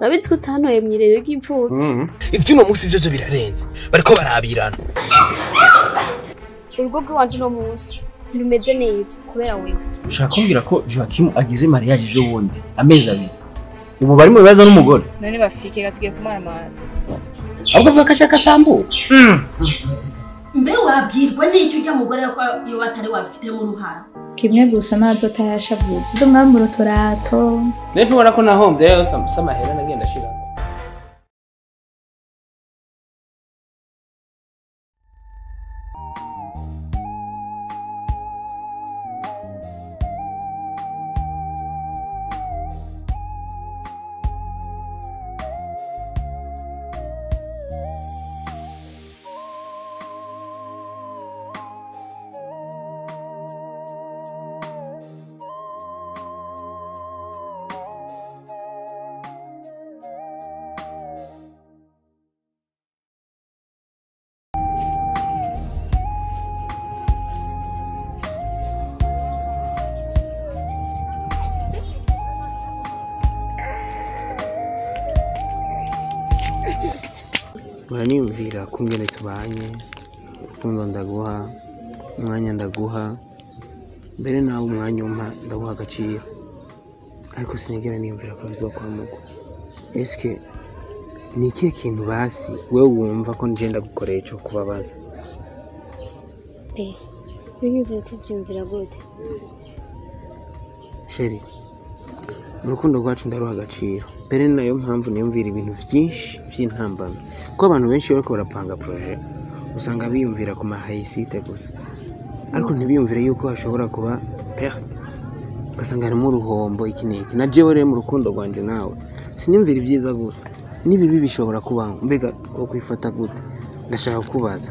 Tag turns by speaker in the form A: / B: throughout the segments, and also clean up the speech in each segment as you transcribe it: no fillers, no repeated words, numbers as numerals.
A: urabitswe utanoye mwirero ry'imfuvyi
B: ivyo uno musi ivyo birarenze bariko barabirana
A: urugo rw'iwanje no musi ntirumeze neza kubera wewe
C: ushaka kumbwira ko Joachim agize mariage ejo bundi amezi abiri ubu bari mu bibazo n'umugore
D: none bafike gatugiye kumaramara
C: ahubwo avuga ko ashaka sambu
E: mbe wabwirwa n'icyo ujya mugore ko iyo batari wafite mu ruhara
F: kimwe gusa nazo tayashavuze zo mwamuroturato
C: ne ntubona ko nahombye yose amahera nagenda ashira Uraniyumvira kungene tubanye urukundo ndaguha umwanya ndaguha mbere nawe umwanya umpa ndaguha agaciro ariko sinigera niyumvira ko bizokwamugwa eske ni ikihe kintu basi wewe wumva ko nje ndagukoreye cyo kubabaza
A: binyuze kubyumvira gute
C: sheri urukundo rwacu ndaruha agaciro mbere nayo mpamvu niyumvira ibintu byinshi by'intambamye ko abantu benshi bariko barapanga projet usanga biyumvira ku mahayisite gusa ariko ntibiyumvire yuko hashobora kuba perte ugasanga harimo uruhombo iki n'iki na jewe rero mu rukundo rwanje nawe siniyumvira ibyiza gusa n'ibibi bishobora kubaho mbega ko kwifata gute ndashaka kubaza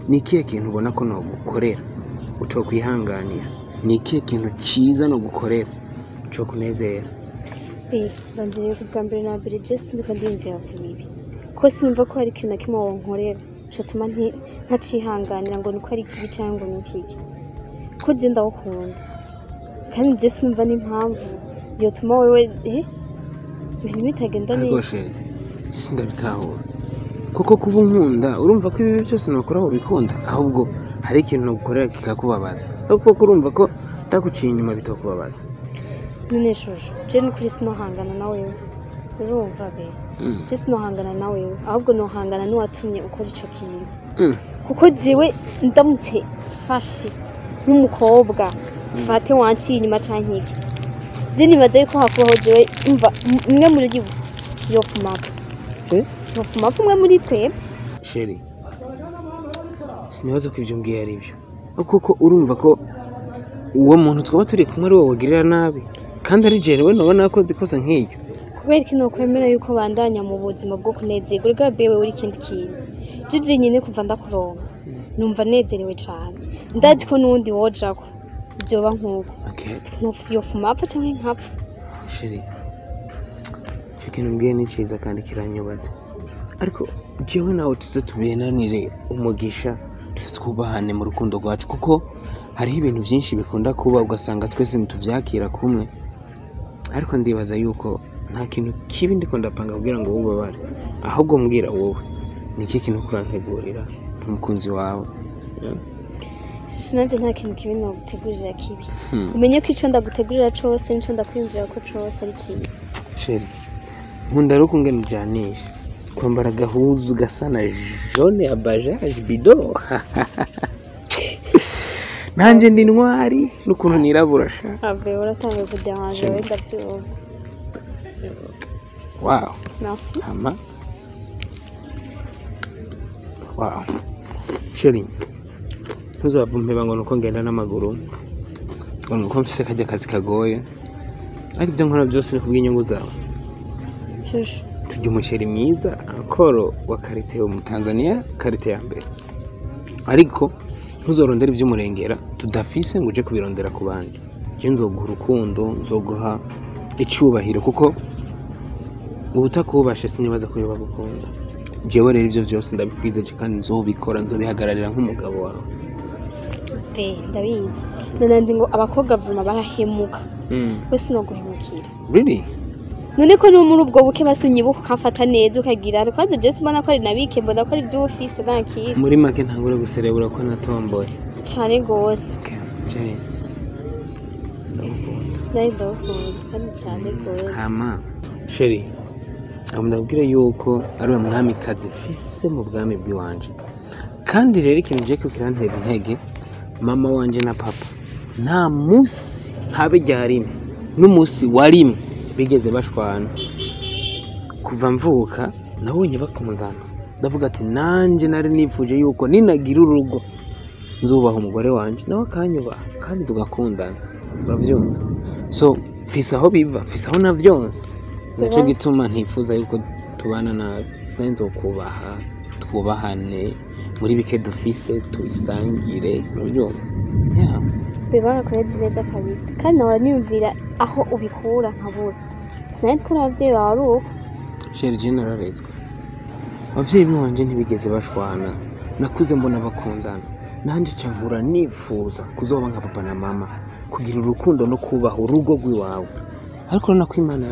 C: ni ikihe kintu ubona ko nogukorera uco kwihanganira ni ikihe kintu ciza no gukorera uco kunezera
A: banziriye kubwa mbere na mbere Jesse ndiko ndimvira ku bibi ko sinumva ko hari ikintu kimwe wonkorera cyatuma ntacihanganira ngo niko ari kibi cyangwa n'ikiki ko je ndawukunda kandi Jesse numva n'impamvu yotuma wewe ibintu bitagenda neza
C: ariko Jesse ndabitahura kuko kuba nkunda urumva ko ibi byose nakora ubikunda ahubwo hari ikintu nogukorera kikakubabaza ariko ko urumva ko ndaguciye inyuma bitokubabaza
A: none shusho je n'ukuri sinohangana na wewe urumva be je sinohangana na wewe ahubwo nohangana n'uwatumye ukora ico kintu kuko jewe ndamutse fashi nk'umukobwa fate wanciye inyuma canke iki je nibaze ko hakubaho jewe umva imwe muri gibu yo fumapa fumapa umwe muri twe
C: sheri sinibaza ko ibyo mbwiye ari byo kuko urumva ko uwo muntu twaba turi kumwe ari wowe wagirira nabi kandi ari jewe nabona yakoze ikosa nk'iryo
A: kubera ko nokwemera yuko bandanya mu buzima bwo kunezerwa urega bewe uri kindi kintu jije nyine kuva ndakuronka numva nezerewe cyane ndazi ko nundi wojako byoba nkuko yo fumapfa canke nkapfa
C: sheri cyo kintu mbwiye ni ciza kandi kiranyubatse ariko jewe nawe tuze tubenanire umugisha tuze twubahane mu rukundo rwacu kuko hariho ibintu byinshi bikunda kuba ugasanga twese ntituvyakira kumwe ariko ndibaza yuko nta kintu kibi ndiko ndapanga kugira ngo ubabare ahubwo mbwira wowe ni iki kintu kurantegurira umukunzi wawe
A: sinanje nta kintu kibi nagutegurira kibi umenye ko ico ndagutegurira cose nico ndakwiyumvira ko cose ari ciza
C: sheri nkunda rero kungena ujanisha kwambara gahuzu gasa na jaune ya bajaje bido nanje ndi ntwari n'ukuntu nirabura sha
A: abe uratanga kudanje wenda byo
C: wow
A: merci
C: ama wow sheri ntuzavumpe ngo nuko ngenda n'amaguru ngo nuko mfise kajya kazi kagoye ariko ibyo nkora byose ni kubw'inyungu zawe
A: shusho
C: tujya umuceri mwiza akoro wa karite yo mu Tanzania karite ya mbere ariko ntuzorondera iby'umurengera tudafise ngo uje kubirondera ku bandi je nzoguha urukundo nzoguha icubahiro kuko ubutakubashe sinibaza ko yoba gukunda jewe rero ivyo byose ndabikwizeje kandi nzobikora nzobihagararira nk'umugabo wawe
A: ndabizi nananzi ngo abakobwa vuma barahemuka wese no guhemukira
C: really
A: none ko no muri ubwo buke basunyibuka ukamfata neza ukagira kwanza Jesse mbona ko ari nabike mbona ko ari byo office nakiri
C: muri make ntangure guserebura ko natomboye
A: cyane gose
C: je
A: kandi cyane gose
C: hama sheri ndabwira yuko ari umwamikazi mfise mu bwami bw'iwanje kandi rero ikintu je kirantera intege mama wanje na papa nta musi habe ryarimwe n'umusi warimwe bigeze bashwana kuva mvuka nabonye bakundana ndavuga ati nanje nari nipfuje yuko ninagira urugo nzubaha umugore wanje nawe akanyubaha kandi tugakundana uravyumva so mfise aho biva mfise aho navyonse nico gituma ntifuza yuko tubana nabi nzokubaha twubahane muri bike dufise tuyisangire uravyumva
A: bibara kurezi neza kabisa kandi nahora niyumvira aho ubikura nkabura sinzi ko n'abavyeyi bawe ari uko
C: sheri je nararezwe abavyeyi b'iwanje ntibigeze bashwana nakuze mbona bakundana nanje cankura nifuza kuzoba nka papa na mama kugira urukundo no kubaha urugo rw'iwawe ariko nako Imana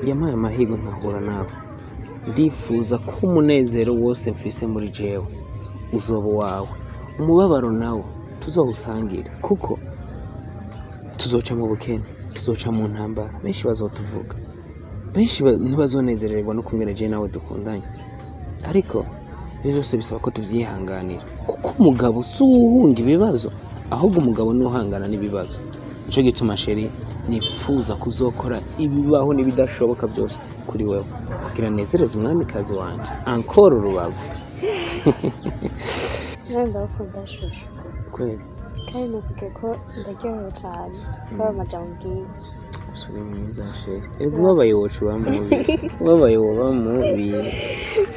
C: yampaye amahirwe nkahura nawe ndifuza ko umunezero wose mfise muri jewe uzoba wawe umubabaro nawe tuzawusangire kuko tuzoca mu bukene tuzoca mu ntambara benshi bazotuvuga benshi ntibazonezererwa no kungena je nawe dukundanye ariko ibyo byose bisaba ko tuvyihanganira kuko umugabo si uwuhunga ibibazo ahubwo umugabo nuhangana n'ibibazo nico gituma sheri nifuza kuzokora ibibaho n'ibidashoboka byose kuri wewe kugira nezereze umwamikazi wanje encore urubavu
A: ndakunda shusho
C: kweli
A: kandi nukuge ko ndaryohewe cyane kuba amajambo ngiye
C: usuri mwiza sheri ego babaye wocu bamubi babaye bamubi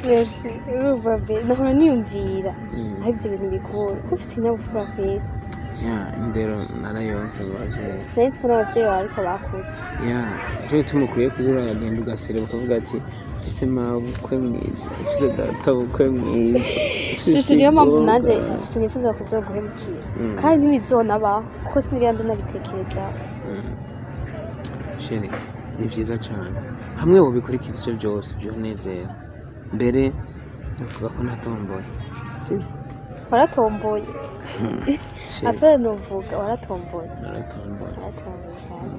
A: merci urumva be nahora niyumvira aho ibyo bintu bikora ko ufite inyabupfura kwera
C: indero narayonse mu bavyeyi
A: sinzi ko n'abavyeyi bawe ariko bakuze
C: cyo gituma ukwiye kugura agenda ugasereba ukavuga ati mfise mabukwe mwiza mfise data bukwe mwiza
A: shusho niyo mpamvu nanje sinifuza kuzoguhemukira kandi ntibizonabaho kuko sinigenda nabitekerezaho
C: sheri ni vyiza cane hamwe wobikurikiza ivyo byose byonezera mbere uvuga ko natomboye
A: waratomboye apera nuvuga waratomboye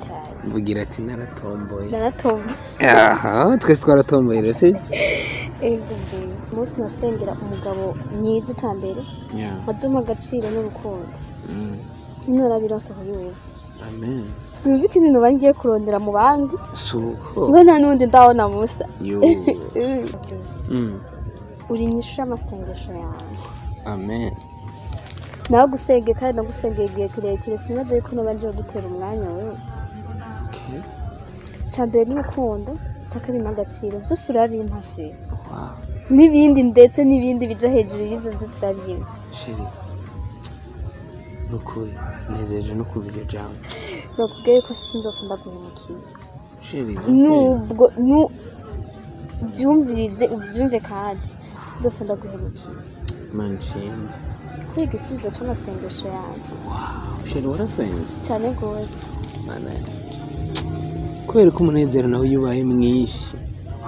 A: cyane
C: mvugira ati naratomboye
A: naratomboye
C: twese twaratomboye rero si
A: umunsi nasengera umugabo mwiza cyambere azuma agaciro n'urukundo narabironse kuri wewe
C: amen
A: sinumva ikintu noba ngiye kurondera mu bandi
C: suko
A: ngo nta n'undi ndabona musa
C: yo
A: uri inyishu y'amasengesho yanjye
C: amen
A: nawe gusenge kandi nagusengeye igihe kirekire sinibaze yuko noba ngiye gutera umwanya wewe cyambere n'urukundo cyakabiri n'agaciro byose urarimpa she n'ibindi ndetse n'ibindi bija hejuru y'ivyo byose urarimpa
C: sheri nukuri nezeje no kuva iryo jambo
A: nakubwiye ko sinzofa ndaguhemukiye
C: sheri
A: nubwo byumvirize ubyumve kandi sinzofa ndaguhemukiye
C: man shame
A: kuri igisubizo c'amasengesho yanje
C: sheri warasenze
A: cyane gose
C: mana kubera ko umunezero nawe yubaye mwinshi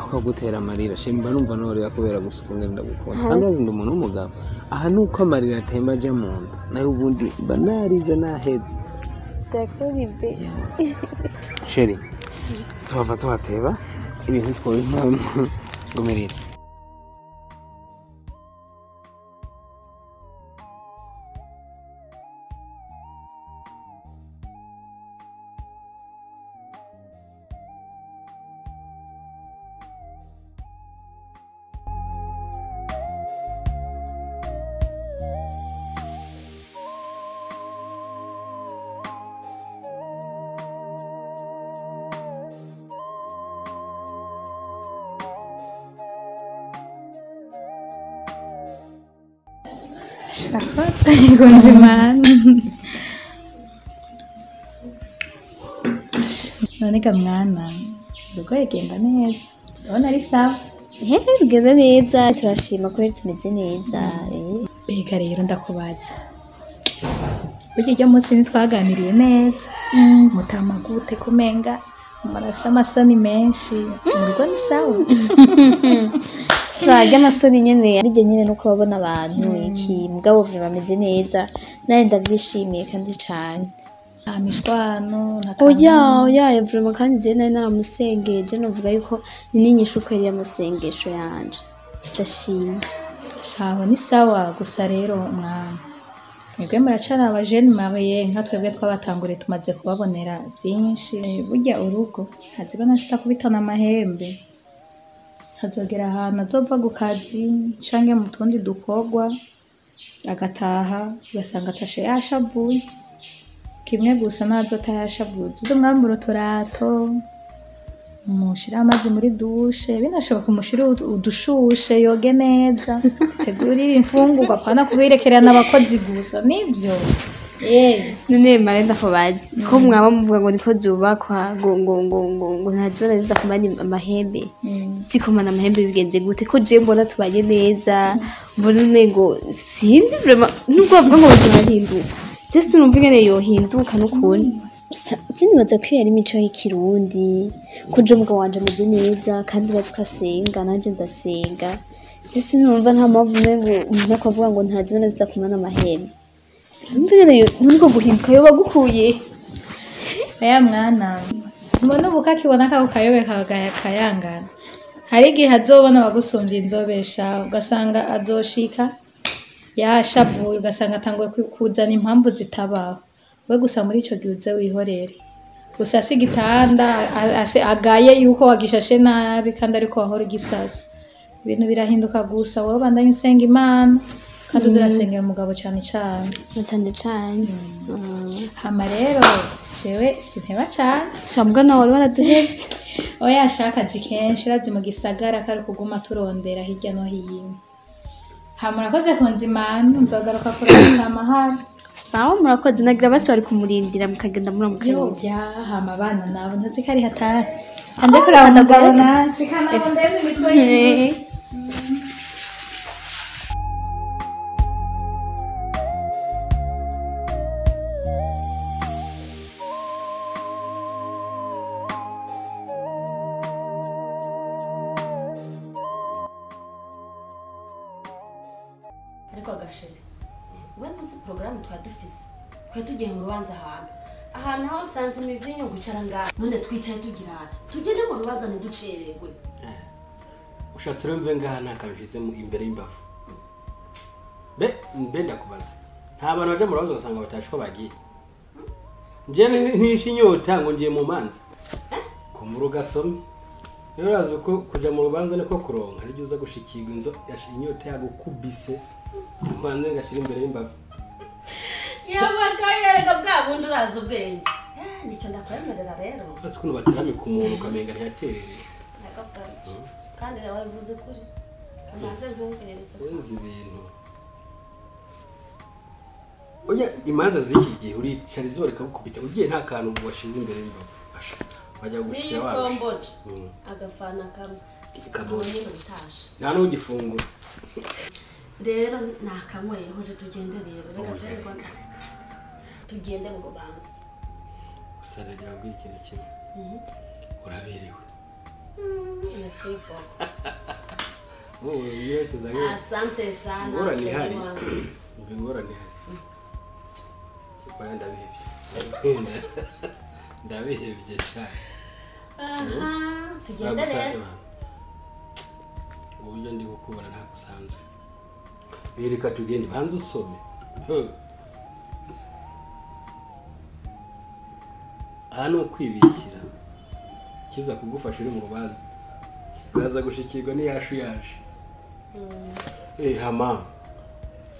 C: akagutera amarira sheri mba numva norera kubera gusuka ngenda gukunda kandi wazinda umuntu w'umugabo aha nuko amarira atemba aja mu nda nayo ubundi mba narize naheze
A: zakuri be
C: sheri tuhava tuhateba ibintu twabivamo ngomereza
F: Kunze imana none ga mwana urugo yagenda neza urabona ari sawa
A: rugeze neza turashima kubera tumeze neza
F: mbega rero ndakubaza burya iryo munsi ntitwaganiriye neza mutama gute kumenga marafise amasoni menshi murugo ni sawa
A: shaga amasoni nyene arije nyene nuko babona abantu iki mugabo bameze neza naye ndavyishimiye kandi cyane
F: amishwano
A: oya vraiment kandi je naye naramusengeje novuga yuko ninyishu kweri yamusengesho yanje ndashima
F: shaho ni sawa gusa rero mwana mwebwe muracana aba jeune marié nka twebwe twabatangure tumaze kubabonera byinshi burya urugo hazibona zitakubitana amahembe hazogera ahantu azova ku kazi canke mu tundi dukogwa agataha ugasanga atashe yashavuye kimwe gusa nazo tayashavuze uzo mwambura uturato mushira amazi muri dushe binashoboka umushira udushushe yoge neza tegurira imfungurwa pana kubirekerera n'abakozi gusa nivyo
A: none marenda ko bazi ko mwaba muvuga ngo niko zubakwa ngo ntazibona zidakumana amahembe zikomana amahembe bigenze gute ko je mbona tubaye neza mbona umengo sinzi vraiment nubwo bavuga ngo turahinduka je sinumva ingene yohinduka n'ukuntu Nibaza ko yari imico y'ikirundi ko je mugabo wanje ameze neza kandi bazi ko asenga nanje ndasenga je sinumva nta mpamvu umengo umuntu akavuga ngo ntazibona zidakumana amahembe sinumva ingene nubwo guhinduka yoba gukuye
F: aya mwana mbona ubu kakibona kako kayobe kayangana hari igihe azobona bagusumvye inzobesha ugasanga azoshika yashavuye ugasanga atanguye kuzana impamvu zitabaho we gusa muri ico gihe uze wihorere gusa si gitanda agaye yuko wagishashe nabi kandi ariko wahora igisasa ibintu birahinduka gusa wowe bandanye usenga Imana kandi uzirasengera umugabo cyane cyane hama rero jewe sinteba cyane
A: shambwa na wari waraduhevye
F: oya ashaka zikenshi razi mu gisagara kari kuguma turondera hirya no hino hama murakoze kunzimana nzogaruka kurana amahari
A: sawa murakoze nagira basi bari kumurindira mukagenda
F: yo hama abana nabo ntazi ko ari hatari kanje kuraba ndagabo naje kana ndende imitwe y'inzu
E: ariko agashira we muzi programme twadufise twa tugiye mu rubanza ahantu aho sanze imivinyo gucara ngaho none twicaye tugirana tugende mu rubanza ntiducererwe
B: ushatse rero mbe ngaha nakabishize imbere y'imbavu mbe ndakubaza nta bantu baje mu rubanza ugasanga batashe ko bagiye nje ntishe inyota ngo ngiye mu manza kumura ugasome rero urazi uko kuja mu rubanza niko kuronka ari uza gushikirwa inzo inyota yagukubise mbanze ngashira imbere y'imbavu
E: yabagayerega bwa bundi uraza ubwenge nicyo ndakwemerera rero
B: basi kuno batarame ku muntu ukamenga ntiyaterereye
E: kandi nawe bivuze kuri kamanze nkumviretse
B: wenzi ibintu oya imanza z'iki gihe uricara izuba rikagukubita ugiye nta kantu washize imbere y'imbavu bajya gushikira wacu
E: komboje agafana kamwe kabonye n'utaje
B: nta n'ugifungura
E: rero nakanyweye hoje tugende rero reka turerwa tugende mu rubanza
B: usaragira bwira ikintu kimwe uraberewe
E: nasibo
B: yose zagira
E: asante sana
B: ngorane hari ngorane hari baya ndabihebye cyane
E: tugende rero
B: uburyo ndi gukubara nta gusanzwe bereka tugende banze usome hano kwibikira kiza kugufasha uri mu rubanza baza gushikirwa n'iyashu yaje hama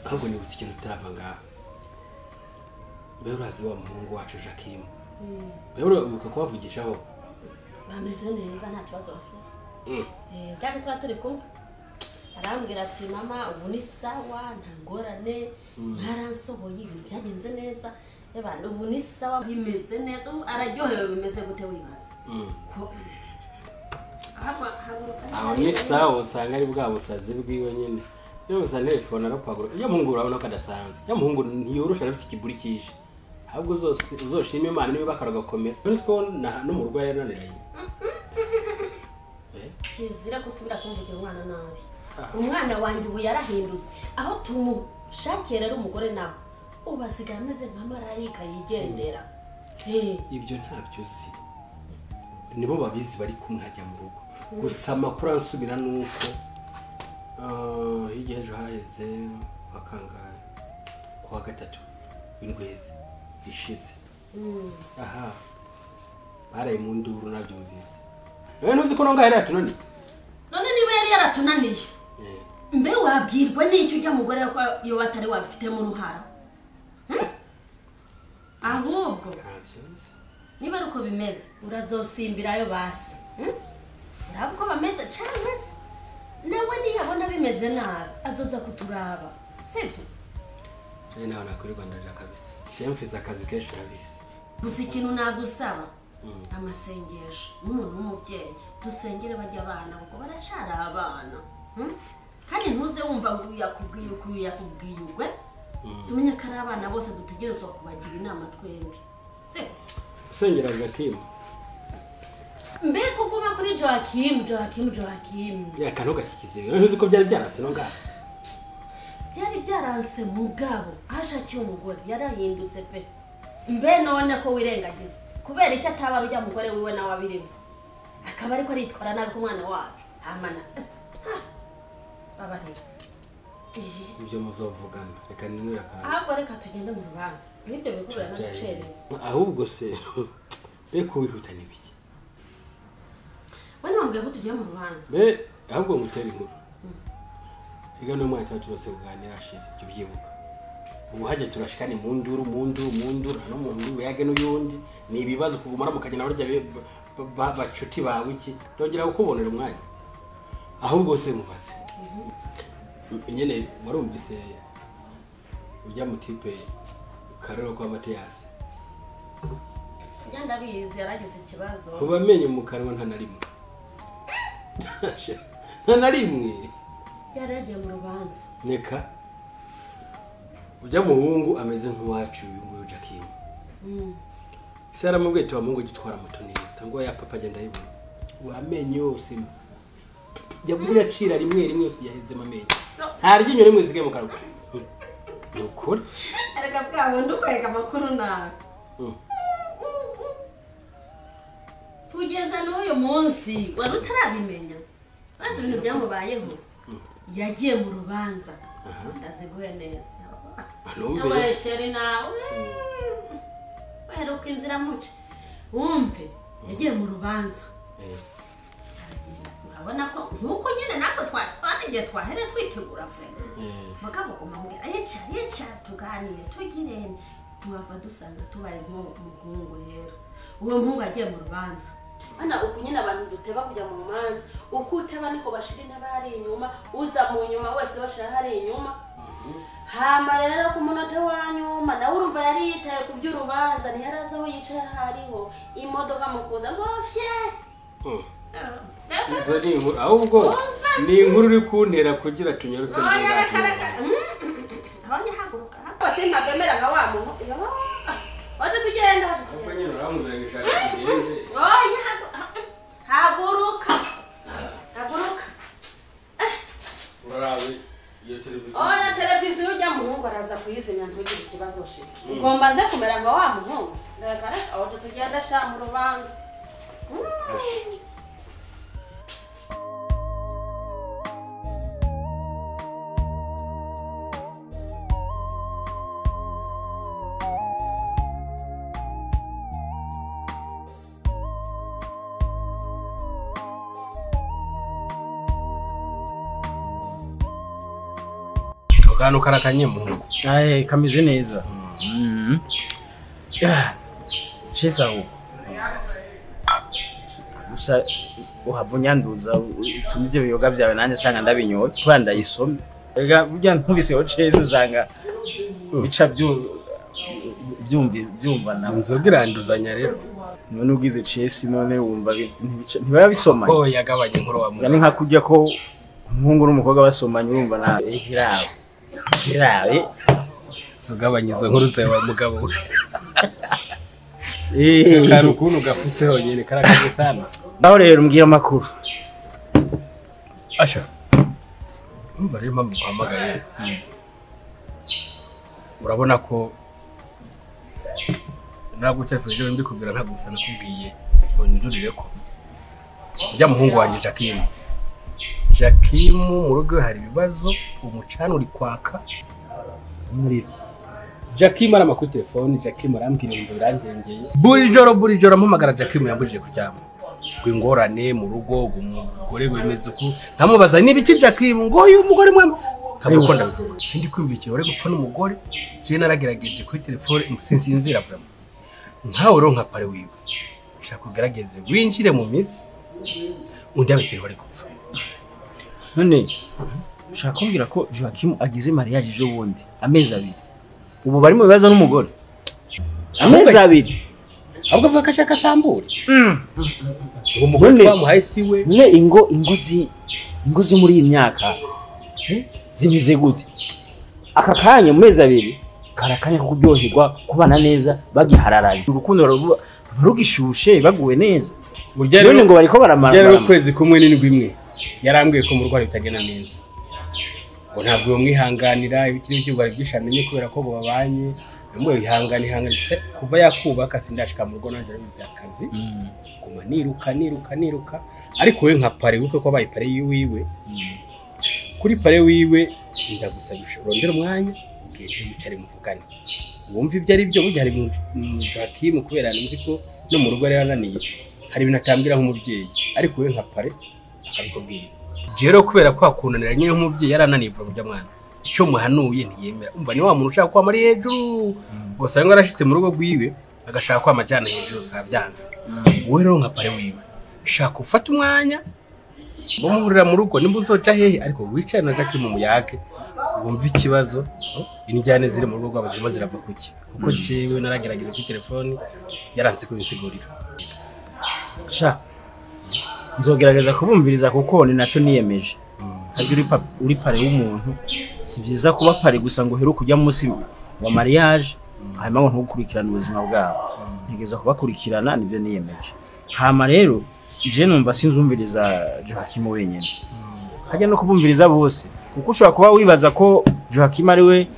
B: ahubwo ni ikintu utarava ngaha mbe urazi wa muhungu wacu Joachim mbe urabuka kubavugishaho
E: bameze neza nta kibazo bafise cyane twa turi kumwe arambwira ati mama ubu ni sawa nta ngorane ntaransohoye ibintu byagenze neza y'abantu ubu ni sawa bimeze neza araryohewe bimeze gute wibaza
B: aho ni sawa usanga ari bwa busazi bwiwe nyine iyo gusa telefone arakwagura iyo muhungu urabona ko adasanzwe iyo muhungu ntiyorosha afite ikiburi cyinshi ahubwo uzoshima Imana niba bakaragakomera none ko no mu rugo yananiranye
E: kizira gusubira kumvugira umwana nabi umwana wanjye ubu yarahindutse aho tumushakira rero umugore nawe ubasigaye ameze nka marayika yigendera
B: ibyo ntabyo uzi nibo babizi bari kumwe hajya mu rugo gusa amakuru ansubira nuko hirya ejo haheze wakangaye kuwa gatatu w'indwezi ishize aha baraye mu nduru nabyumvise none ntuzi ko nonga yari yatunaniye
E: none niba yari yaratunaniye mbe wabwirwa n'icyo ujya mugore ko iyo batari wafite mu ruhara ahubwo niba uko bimeze urazosimbirayo basi urabwo bameze cyane nawe niyabona bimeze nabi azoza kuturaba sibyo
B: nawe nakurirwa ndaje kabisa Mufise akazi kenshi urabise
E: gusa ikintu nagusaba amasengesho n'umuntu w'umubyeyi dusengere bajya abana kuko baracara abana kandi ntuze wumva ngo yakubwiye sumenye ko ari abana bose dutegerezwa kubagira inama twembi
B: usengera Joachim
E: mbe kuguma kuri Joachim
B: yakano gakikize ntuzi ko byari byaranse no ngaho
E: byari byaranse mugabo hashakiye umugore yarahindutse pe mbe none ko wirengagiza kubera icyo ataba rujya mugore wiwe nawe abirimo akaba ariko aritwara nabi ku mwana wacu amana baba rero
B: ibyo muzovugana reka ninura kandi
E: ahubwo reka tugende mu rubanza nibyo bikubera no gucereza
B: ahubwo se reka wihuta nibiki
E: wani wambwiye ko tugiye mu rubanza
B: ahubwo ngutera inkuru ega no mwanya turose kuganira ashira cyo byibuka ubu hajya turashikane mu nduru no mu nduru yage n'uyundi ni ibibazo kugumara mukagena barya bacuti bawe iki ndongera gukubonera umwanya ahubwo se mubaze nyene warumvise ujya mu tipe karero kwa Matiyasi
E: yanda bizi yaragize ikibazo
B: ubamenye mu kanwa nta narimwe
E: yaragiye mu rubanza
B: neka ujya muhungu ameze nk'uwacu ngo Joachim Sara mu bwete wa mungu gitwara moto neza ngo ya papa agenda yibona wamenye yose yaguye acira rimwe yose yaheze mamenye nta ryinyo rimwe zige mu kanwa nukuri
E: areka bwabo ndukwega makuru nawe kugeza n'uyu munsi wari utarabimenya banze ibintu byamubayeho yagiye mu rubanza ndaziguye neza nawe sheri nawe weruka inzira muce wumve yagiye mu rubanza urabona ko nkuko nyine natwe twarigiye twahere twitegura frema mugabo kumambwira yicara tuganire tugirene tuwava dusanga tubaye nk'umuhungu rero uwo muhungu agiye mu rubanza ana uku nyine abantu duteba kujya mu manza uko uteba niko bashira n'abari inyuma uza mu nyuma wese bashira hari inyuma hama rero ku munota wa nyuma nawe urumva yari yitaye ku by'urubanza ntiyaraza aho yicaye hariho imodoka mukuza ngo fye
B: izo ni inkuru ahubwo ni inkuru uri kuntera kugira tunyarutse
E: aho nyahaguruka bose mpabemera nka wa muntu waje tugenda
B: nyine uramuzangisha kugende
E: haguruka
B: urarabe iyo televiziyo
E: oya televiziyo ujya mu muhungu araza kuyizimya ntugire ikibazo shit ugomba nze kumera nka wa muhungu reka aho tugenda sha mu rubanza
B: Kano karakanye muhungu
G: kameze neza Cheza uko gusa uhavunyanduza utumije biyoga byawe nanje sanga ndabinyoye kuba ndayisome ega burya ntubiseho Cheza uzanga bica byumva na
B: nzogiranduzanya rero
G: none ugize Cheza none wumva ntibaya bisomanye
B: yagabanye nkuru wa
G: yani nka kujya ko umuhungu n'umukobwa basomanye urumva na kirawe
B: zugabanye izo nkuru zawe wa mugabo we Kari ukuntu gafutse honyene karakaze sana.
G: Naho rero mbwira amakuru.
B: Asha. Umva rero mpamvu kwamagaye. Urabona ko nagutefuje ndi kubwira ntagusa nakubwiye ngo ndurire ko. Ujya muhungu wanje Joachim mu rugo hari ibibazo umucana uri kwaka umuriro. Joachim ara makuru telefone Joachim arambwira ngo birangengeye. Buri joro mpamagara Joachim yambujije kujyamo. Kwingorane mu rugo umugore wemeze ko ntamubaza nibiki Joachim ngo uyu mugore mwe ntabwo ndabivuga. Sindi kwimvikira uri gupfa n'umugore je naragerageje kuri telefone sinsinzira vuba. Nkawe ronka pare wiwe. Ushaka kugerageze winjire mu mizi undi abikira bari gupfa.
G: None ushaka kumbwira ko Joachim agize mariage ejo bundi amezi 2. Ubu bari mu bibazo n'umugore. Amezi 2.
B: Ahubwo avuga ashaka sambure. Uwo mugore twamuhaye siwe.
G: None ingozi muri iyi myaka zimize gute? Aka kanya mu mezi 2 karakanya ko kuryoherwa kubana neza bagihararanye. Urukundo rugishushe baguwe neza. None ngo bariko baramara.
B: Rero kwezi kumwe n'indwi imwe. Yarambwiye ko mu rwari bitagena neza. Ngo ntabwo yo mwihanganira ibikiri by'ubwari byishamenye kubera ko babanye. Mwe ihangana se kuva yakubaka sindashika mu rugo nanje bizi akazi. Kuma niruka ariko we nka pare uko ko bayi pare yiwe. Kuri pare wiwe ndagusabisha urondera umwanya ugiye yicare muvugane. Wumva ibyo ari byo burya hari mu Joachim kubera nzi ko no mu rugo ari yananiye. Hari ibintu atambwira nk'umubyeyi ariko we nka pare akabikubwira. Jero kubera kwa kunanira nyine nk'umubyeyi yarananiye vuba burya mwana. Icyo muhanuye ntiyemera. Umva ni wa muntu ushaka kwa mari hejuru. Bose ngo arashitse mu rugo gwiwe agashaka kwa majana hejuru kabyanze. Wowe rero nka pare wiwe. Shaka ufata umwanya bamuhurira mu rugo nimba uzoca hehe ariko wicaye na Joachim mu yake. Wumva ikibazo injyane ziri mu rugo rwabo zirimo zirava kuki. Kuko jewe naragerageza kuri telefone yaranse kubisigurira.
G: Sha nzogerageza kubumviriza kuko ni naco niyemeje. Uri pare w'umuntu si byiza kuba pare gusa ngo heruka kujya munsi wa mariage hanyuma ngo ntukurikirana ubuzima bwabo. Ntigeza kubakurikirana nivyo niyemeje. Hama rero je numva sinzumviriza Joachim wenyene. Hajya no kubumviriza bose kuko ushobora kuba wibaza ko Joachim ari we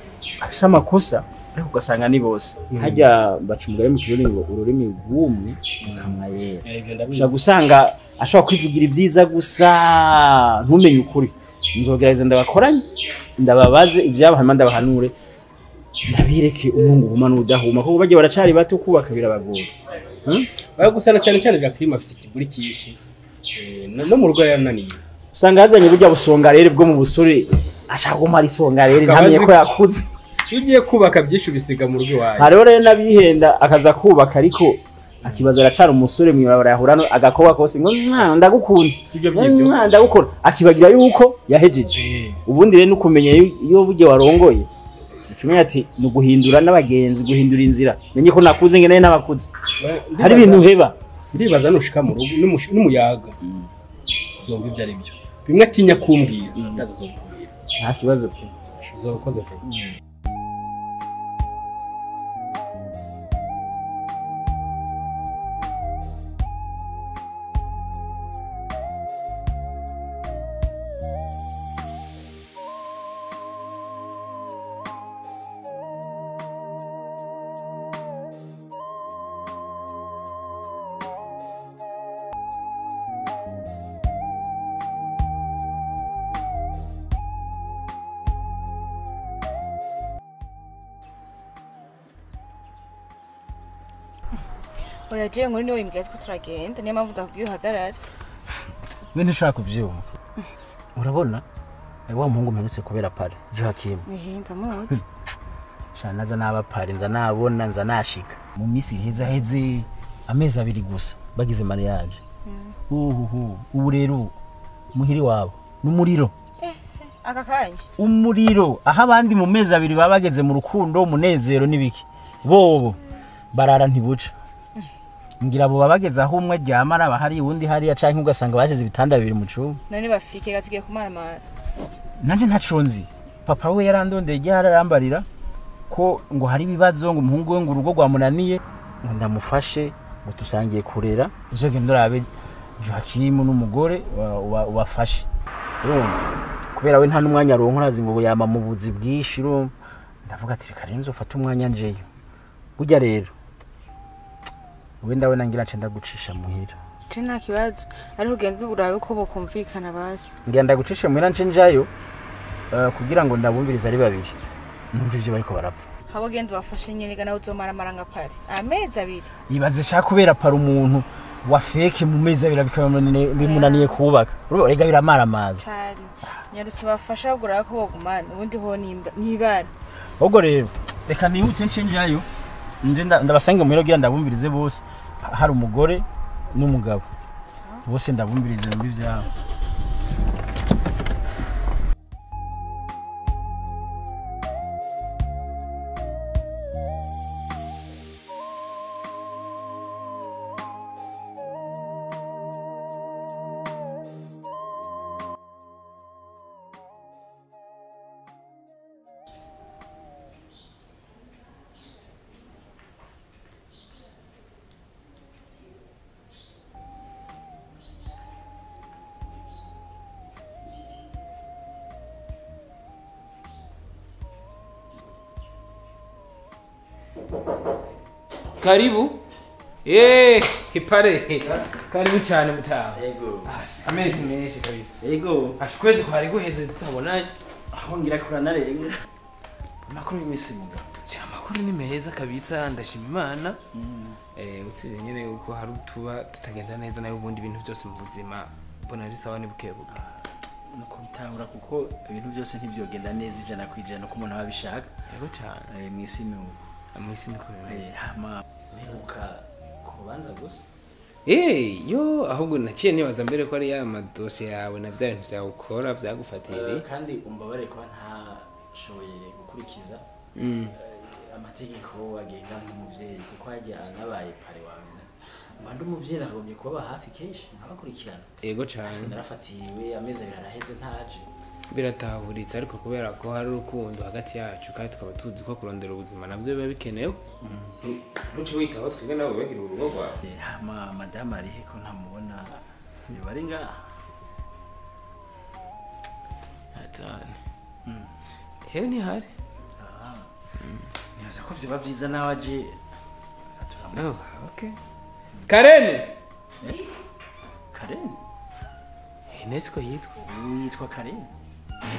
G: afise amakosa ariko ugasanga ni bose. Hajya baca umugore mu kirori ngo ururimi rw'umwe ukamwayera. Ushobora gusanga ashobora kwivugira ibyiza gusa ntumenye ukuri. Nzogerageza ndabakoranye ndababaze ibyabo hanyuma ndabahanure ndabireke umwungu huma n'udahuma kuko bagiye baracari bato kubaka birabagora.
B: Bayo gusana cyane Joachim afise ikiguri kishi no mu rugo yananiye.
G: Usanga yazanye burya busonga rero bwo mu busore ashaka gumara isonga rero ntamenye ko yakuze.
B: Ugiye kubaka byinshi bisiga mu rugo wawe.
G: Hariho rero nabihenda akaza kubaka ariko akibaza aracara umusore mwibabara yahurano agakoba kose ngo ndagukunda.
B: Sibyo byibyo.
G: Ndagukora akibagira yuko yahejeje. Ubundi rero nukumenya iyo buje warongoye. Ncumenya ati nuguhindura n'abagenzi guhindura inzira. Menye ko nakuze ngene n'abakuze. Hari ibintu heba.
B: Ndibaza nushika mu rugo n'umuyaga. Zombi ibyo ari byo. Bimwe atinya kumbwira ndazokubwira.
G: Nta kibazo pe.
B: Uzokoze pe.
D: Oya je ngo niwe imbwa twa turagenda niyo mpamvu ndakubwiye uhagarare.
G: We ntishaka kubyumva. Urabona wa muhungu mperutse kubera pare Joachim.
D: Ndamuzi.
G: Shanaza naba pare nza nabona nza nashika. Mu misi heze amezi 2 gusa bagize mariage. Ubu rero muhiri wabo n'umuriro.
D: Aka kanya.
G: Umuriro aha abandi mu mezi 2 babageze mu rukundo umunezero nibiki. Bobo barara ntibuca. Ngira abo babageze aho umwe ryamara bahari undi hari acanke ugasanga bashize ibitanda 2 mu cumba.
D: None bafike gatugiye kumara.
G: Nanje ntaconzi. Papa we yarandondeye ararambarira ko ngo hari ibibazo ngo umuhungu we ngo urugo rwamunaniye ngo ndamufashe ngo tusangiye kurera uzogenda urabe Joachim n'umugore wafashe urumva kubera we nta n'umwanya aronka urazi ngo yama mu buzi bwishi urumva ndavuga ati reka renzo ufate umwanya njeyo burya rero wenda we nangira nce ndagucisha muhira
D: je nta kibazo ari ugenda urabe ko bokumvikana basi
G: ngenda gucisha muhira nce njayo kugira ngo ndabumviriza ari babiri numva ivyo bariko barapfa
D: habo genda bafashe nyene gana uzomara maranga pare amezi abiri
G: ibaze shaka kubera para umuntu wa fake mu mezi abiri bimunaniye kubaka urega biramara amazi
D: cyane nyarutse bafasha gura ko bogumana ubundi ho nibara
G: ubwo rero reka nihute nce njayo nje ndabasange mu gira ndabumvirize bose hari umugore n'umugabo bose ndabumvirize mu byabo
C: Karibu. Hipare. Karibu cyane mutaha. Yego. Amezi menshi kabisa.
G: Yego.
C: Ashkwezi ko hari guheze tutabona
G: aho ngira kuranarenga. Amakuru y'imisi muga.
C: Amakuru ni meza kabisa ndashima Imana. Usize nyene uko hari tuba tutagenda neza nayo ubundi ibintu byose mu buzima mbona ari sawa ni bukebuka.
G: Nuko bitangura kuko ibintu byose ntibyogenda neza ijana kwijana ko umuntu abishaka.
C: Yego cyane.
G: Mwisi mu
C: amwisi niko bimeze.
G: Hama neruka kubanza gusa.
C: Yo ahubwo naciye nibaza mbere ko ari ya madosiye yawe na bya bintu bya ukora byagufatire
G: kandi umbabare ko ntashoboye gukurikiza amategeko agenga nk'umuvyeyi kuko yaje anabaye pare wawe mbandi umuvyeyi nagomye kuba hafi kenshi nkabakurikirana.
C: Yego cyane
G: narafatiriwe amezi abiri araheze ntaje
C: biratahuritse ariko kubera ko hari urukundo hagati yacu kandi tukaba tuzi ko kurondera ubuzima nabyo biba bikenewe ntuce witaho twige nawe bagira urugo rwawe.
G: Hama madame arihe ko ntamubona bari ngaha
C: atane hewe ni hari
G: nibaza ko vyoba vyiza nawe aje aturamuza.
C: Okay Karen
G: Karen
C: Nesco yitwa
G: Karen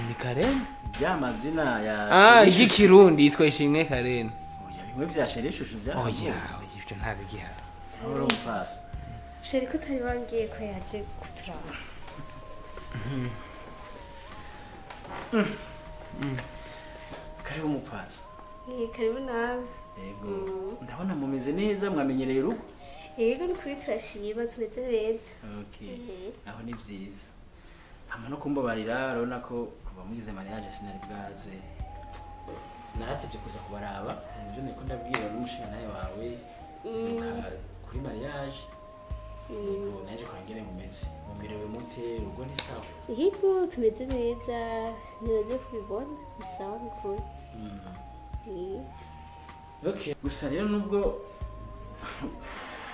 C: ni Karen
G: ya mazina ya
C: igikirundi yitwa Ishimwe Karen.
G: Oya bimwe byashereshuje bya
C: oya ibyo ntabigiha
G: uri umfasa
A: sheri ko utari wambwiye ko yaje kuturaba.
G: Karibu umupfasa.
A: Karibu nawe.
G: Yego ndabona mumeze neza mwamenyereye urugo.
A: Yego ni kuri turashima tumeze neza.
G: Okay aho ni byiza. Hama no kumbabarira urabona ko kuva mugize mariage sinari bwaze naratevye kuza kubaraba nivyo niko ndabwira n'umushinga naye wawe kuri mariage. Yego naje kwangere mumeze mumerewe mute urugo ni sawa.
A: Yego tumeze neza niraje kubibona ni sawa bikuri.
G: Okay gusa rero nubwo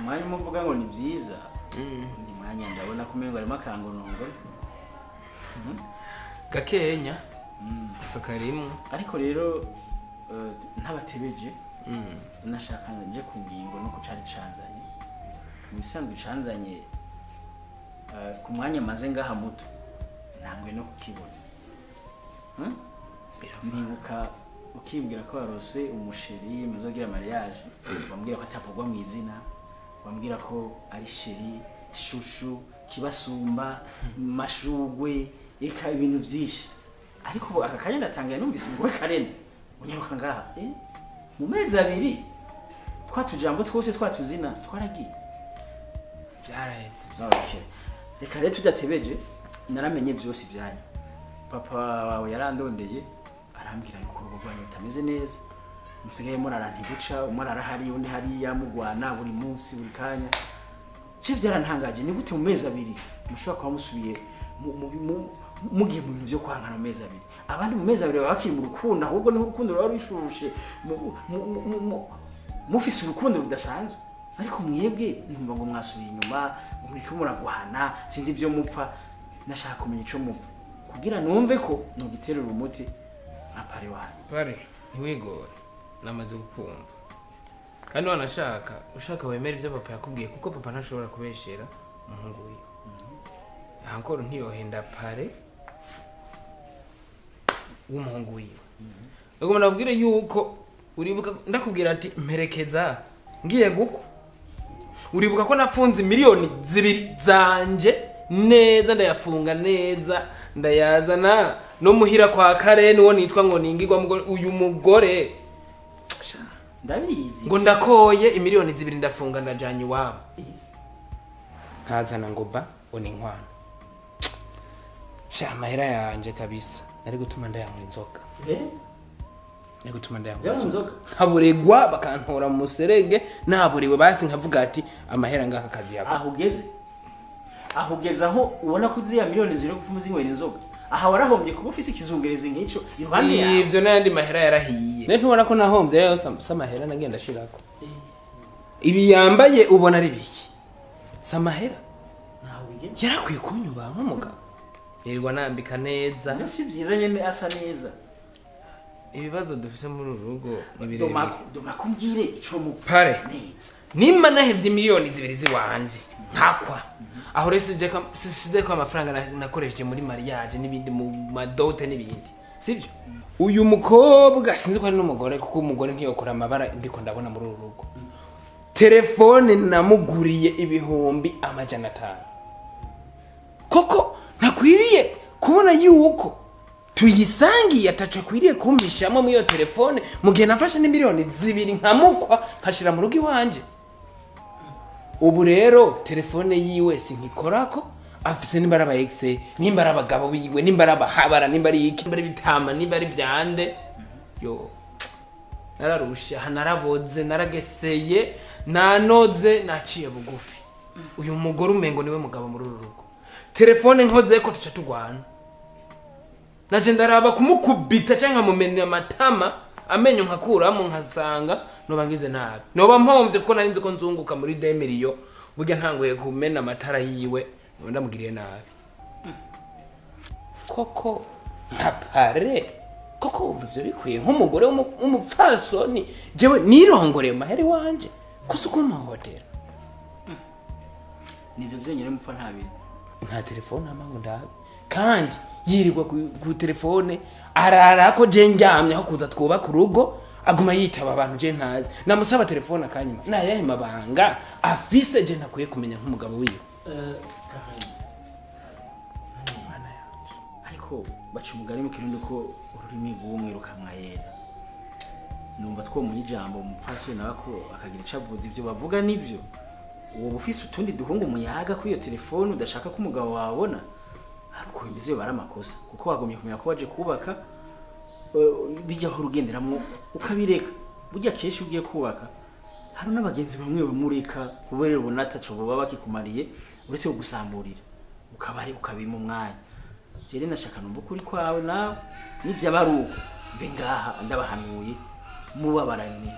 G: mwanya muvuga ngo ni byiza ni mwanya ndabona kumengo arimo akangonongo
C: gakenya sokarimu
G: ariko rero ntabatebeje nashaka nje ku ngingo no kucari canzanye mu bisanzwe canzanye ku mwanya maze ngaha muto nangwe no kukibona ndibuka ukimbwira ko warose umusheri muzogira mariage bambwira ko atavugwa mu izina bambwira ko ari sheri shushu kibasumba mashugwe eka ibintu byinshi ariko aka kanya ndatangaye numvise ngo Karen unyaruka ngaha mu mezi abiri twatujambo twose twatuzina twaragiye
C: byarahetse.
G: Okay reka rero tudatebeje naramenye byose byanyu papa wawe yarandondeye arambwira yuko urugo rwanyu rutameze neza musigaye murara ntiguca umurara hari undi hari yamugwana buri munsi buri kanya je byarantangaje ni gute mu mezi abiri mushobora kuba musubiye mugiye mu bintu byo kwankana mu mezi abiri abandi mu mezi abiri bakiri mu rukundo ahubwo ni urukundo ruba rushushe mufise urukundo rudasanzwe ariko mwebwe ntumva ngo mwasubiye inyuma muriko muraguhana sindi ivyo mupfa nashaka kumenya ico mupfa kugira numve ko nogiterera umuti nka pare wanyu
C: pare ntiwigore namaze gukumva kandi wanashaka ushaka wemera ivyo papa yakubwiye kuko papa ntashobora kubeshera umuhungu wiwe ankoro ntiyohenda pare w'umuhungu wiwe ubwo nabwire yuko uribuka ndakubwira ati mperekeza ngiye gukwa uribuka ko nafunze miliyoni 2 zanje neza ndayafunga neza ndayazana no muhira kwa Karen wo nitwa ngo ningirwa uyu mugore
G: ndabizi
C: ngo ndakoye imiliyoni 2 ndafunga ndajanye wabo nkazana ngo ba oni nkwana sha mahera yanje kabisa ari gutuma ndayanywa inzoga ari gutuma ndayanywa inzoga haburegwa bakantora mu muserege naburewe basi nkavuga ati amahera ngaka kazi yabo
G: ahugeze aho ubona ko uziya miliyoni ziri gufuma zinywera inzoga aha warahombye kuba ufise ikizungereza nk'ico iruhande yawe
C: ivyo nandi mahera yarahiye ne ntubona ko nahombye yo samahera nagenda shirako ibi yambaye ubona ari biki samahera yarakwiye kumnyuba nk'umugabo yirirwa nambika neza
G: nasi byiza nyene asa neza
C: ibibazo dufise muri urugo
G: domakumbwire ico
C: mupare neza nimba nahevye miliyoni 2 ziwanje nkakwa aho rese size ko amafaranga nakoresheje muri mariage n'ibindi mu madote n'ibindi sivyo uyu mukobwa sinzi ko ari n'umugore kuko umugore ntiyokora amabara ndiko ndabona muri urugo telefone namuguriye ibihumbi 500 koko nakwiriye kubona yuko tuyisangiye ataca kwiriye kumishamo mu iyo telefone mu gihe nafashe ni miliyoni 2 nkamukwa nkashira mu rugo iwanje ubu rero telefone yiwe sinkikorako afise nimba araba exe nimba araba gabo biwe nimba araba habara nimba ari iki nimba ari bitama nimba ari vyande yo nararusha naraboze narageseye nanoze naciye bugufi uyu mugore umengo niwe mugabo muri rugo telefone nkoze ko tuca tugwana naje ndaraba kumukubita cyangwa mumenya amatama amenyo nkakuramo nkasanga nobangize nabi noba mpomvye kuko narinze ko nzunguka muri 2 million burya ntangoye kumena amatara yiwe ndamugiriye nabi koko ntapare koko umva ivyo bikwiye nk'umugore w'umupfasoni jewe nirongore maheri wanje kusuko mahotera
G: nivyo byenyere mupfa nta bintu
C: nta telefone amango ndabe kandi yirirwa ku telefone arara ko je njamye aho kuza twuba ku rugo aguma yitaba abantu je ntazi namusaba telefone akanyuma nayahe mabanga afise je ntakwiye kumenya nk'umugabo wiwe
G: ariko baca umugani mu kirundi ko ururimi rw'umwiruka mwayera numva two mu ijambo umupfasi we nako akagira icavuze ivyo bavuga nivyo uwo bufise utundi duhungu muyaga kuri iyo telefone udashaka ko umugabo wabona ariko bimeze yo baramakosa kuko wagomye kumenya ko waje kubaka bijya aho urugenderamwo ukabireka burya keshi ugiye kubaka hari n'abagenzi bamwe bamureka kubera ubona ataco baba bakikumariye uretse kugusamburira ukabari ukabima umwanya jere nashaka numva kuri kwawe nawe nivya baruko mve ngaha ndabahanuye mubabarane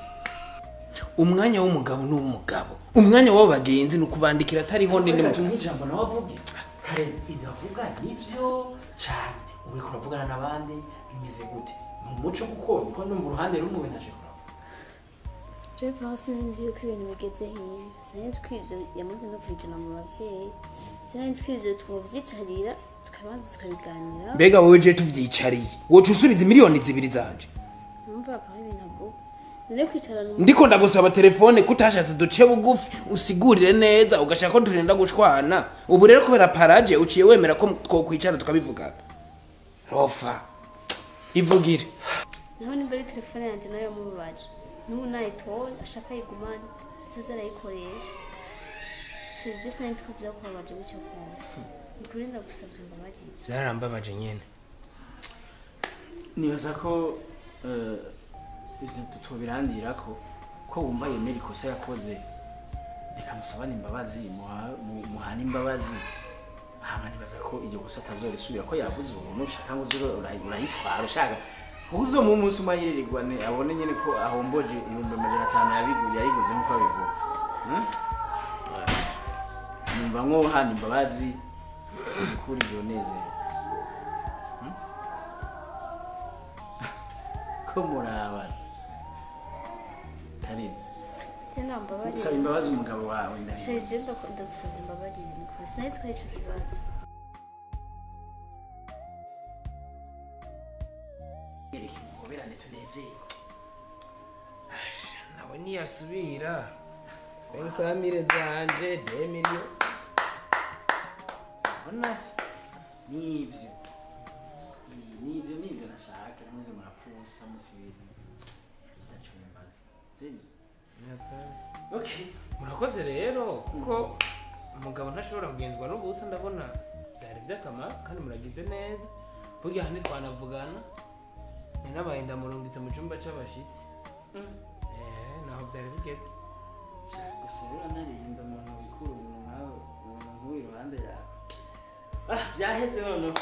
C: umwanya w'umugabo n'umugabo umwanya w'abo bagenzi n'ukubandikira atari honde
G: n'ijambo nawe avuge kare inavuga nivyo cyane uri kuravugana nabandi bimeze gute mu muco kuko niko ndumva uruhande rumwe ntaje kurava
A: je pense nzi yuko ibintu bigeze hiyo sinzi ko ivyo yamaze no kwijana mu bavyeyi sinzi ko ivyo twovyicarira tukabanza tukabiganira
C: mbega wowe je tuvyicariye wocu usubiza miliyoni 2 zanje
A: numva pa ibintu abo none kwicarana
C: ndiko ndagusaba telefone kutashatse duce bugufi usigurire neza ugashaka ko turenda gushwana ubu rero kubera paraje uciye wemera ko twokwicara tukabivugana rofa ivugire
A: naho nimba ari telefone yanje nayo mubaje n'ubu nayitora ashaka yigumana soza arayikoresha sije sinzi ko byakubabaje bityo kose nikurinda gusabye ngo bagenzi
C: byarambabaje nyene
G: nibaza ko ivyo tutobirandira ko wumva yemera ikosa yakoze reka musabane imbabazi muhana imbabazi hama nibaza ko iryo gusa atazorisubira ko yavuze umuntu ushaka ngo urayitwara ushaka uzo mu munsi umayirirwa ne abone nyene ko ahomboje 1500 yayiguze nko abivuga nimba nko hani imbabazi kuri yoneze ko muraba karibu
A: tena mbabari
G: saba imbabazi umugabo wawe
A: ndashije genda ndagusabye mbabari ko sinayitwa ico kibazo
G: Berane tunezeye.
C: Nawe niyasubira. 500,000 zanje 2 million.
G: Onas. Nivyo. Nivyo nashaka namaze murapfusa mu kintu. Ndacumbaza. Sibyo? Okay.
C: Murakoze rero kuko umugabo ntashobora kugenzwa n'ubusa ndabona byari byakamara kandi muragize neza. Burya hane twanavugana. Nabaye ndamurungitse mu cyumba cy'abashitsi. Naho byari bigeze.
G: Gusubira narinda umuntu wikuru nawe umuntu w'iruhande yawe. Byaheze none.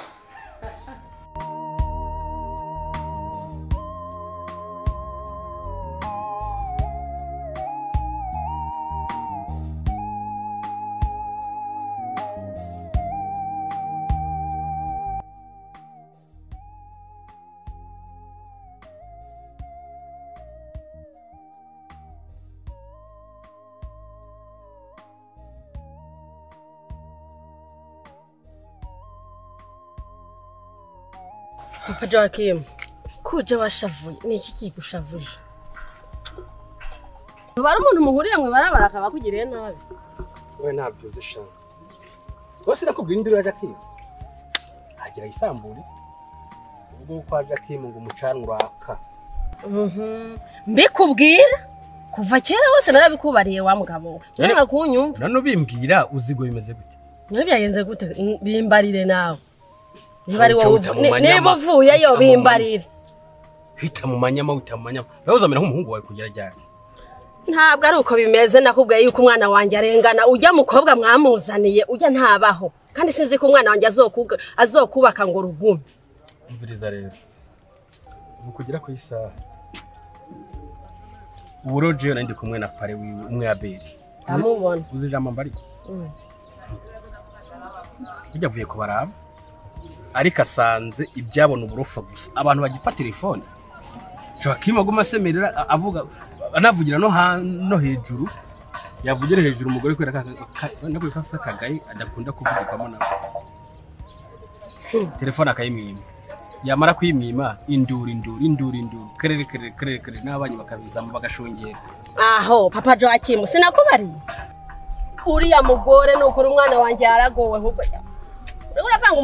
E: Papa Joachim, kuja washavuye niki kigushavuye? Bari umuntu muhuriye mwe barabara akabakugiriye nabi.
B: We ntabyo uzishaka. Bose nakubwira indiro ya Joachim. Hagira isamburi. Ubwo kwa Joachim ngo umucanwa aka.
E: Mbikubwira kuva kera hose narabikubariye wa mugabo. Nanga kunyumva.
B: None ubimbwira uzigo bimeze gute?
E: Nabyagenze gute bimbarire nawe. Nibari wowe niba uvuye yo bimbarire.
B: Hita mu manyama utamanyama. Bazamera nk'umuhungu wawe kugira ryari.
E: Ntabwo ari uko bimeze nakubwiye yuko umwana wanjye arengana ujya mukobwa mwamuzaniye ujya ntabaho kandi sinzi ko umwana wanjye azokubaka ngo rugume.
B: Umviriza rero. Mukugira ko isaha. Uburoje nandi kumwe na pare umwe Abel.
E: Amubona.
B: Uzijama mbari. Ujya vuye ko baraba. Ariko asanze ibyabona uburofa gusa abantu bagipfa telefone. Joachim aguma semerera avuga anavugira no hejuru yavugira hejuru umugore kwera ndakwe kafisa kagayi adakunda kuvugikamo na telefone akayimwima yamara kwimwima induri kerere n'abanyi bakabizamo bagashongera.
E: Aho Papa Joachim sinakubari uriya mugore nukuri umwana wanjye yaragowe ahubwo uravanga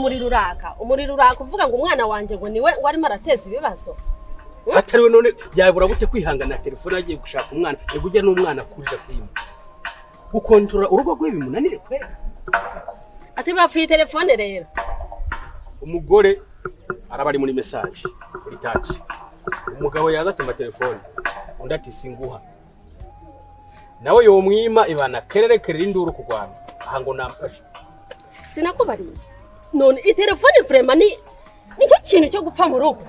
E: umuriro uraka uvuga ngo umwana wanjye ngo niwe wari marateza ibibazo.
B: Atariwe none yabura gute kwihangana telefone agiye gushaka umwana yegujya n'umwana kurija kwima gukontrola urugo rwe bimunanire kwera
E: ati bapfuye telefone rero
B: umugore arabari muri message kuri touch umugabo yazatuma telefone undi ati singuha nawe yo mwima ibana kerere induru kugwana aha ngo namfashe
E: sinakubariye none telefone vraiment nicyo kintu cyo gupfa mu rugo.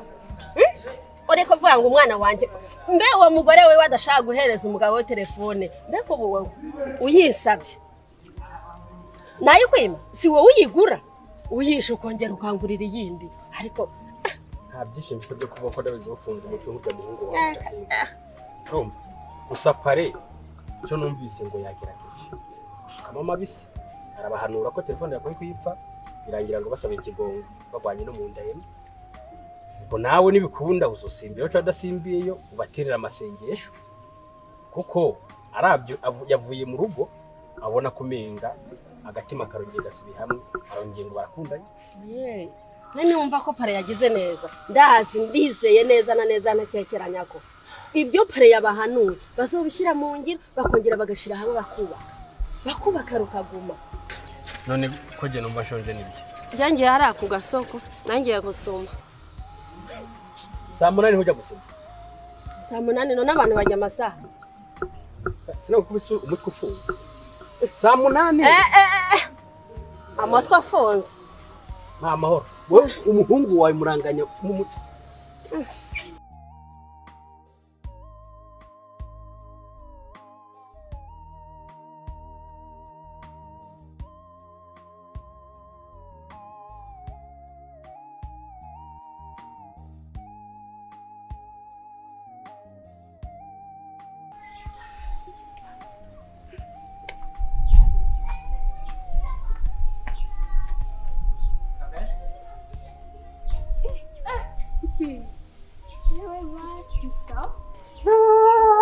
E: Oreko vuga ngo umwana wanje mbe uwo mugore we wadashaka guhereza umugabo we telefone mbeko wowe uyisabye nayo kwima si wowe uyigura uyisha ukongera ukangurira yindi ariko
B: nta byishimo byo kuba ko ndabizofunza umutwe nk'ujya muhungu wawe. Tom usapare cyo numvise ngo yagerageje kama mabisi arabahanura ko telefone yakora kuyipfa birangira ngo basabe ikigongo bagwanye no mu nda yeme ngo nawe nibikunda uzosimbiye cyo adasimbiyeyo ubaterera amasengesho kuko arabyo yavuye mu rugo abona kumenga agatima karongera gasubiye hamwe arongeye ngo barakundanye.
E: Nani wumva ko pare yagize neza ndazi ndizeye neza na neza nakekeranya ko ibyo pare yabahanuye bazobishira mu ngiro bakongera bagashira hamwe bakubaka rukaguma.
B: None ko je numva shonje nibiki
E: byangiye hari aku gasoko nangiye gusoma
B: saa 8 hoja gusoma
E: saa 8 none abantu bajya amasaha
B: sina kubisu umutwe ufunze saa 8
E: amatwi afonze
B: nta mahoro wowe umuhungu wawe muranganya mu muti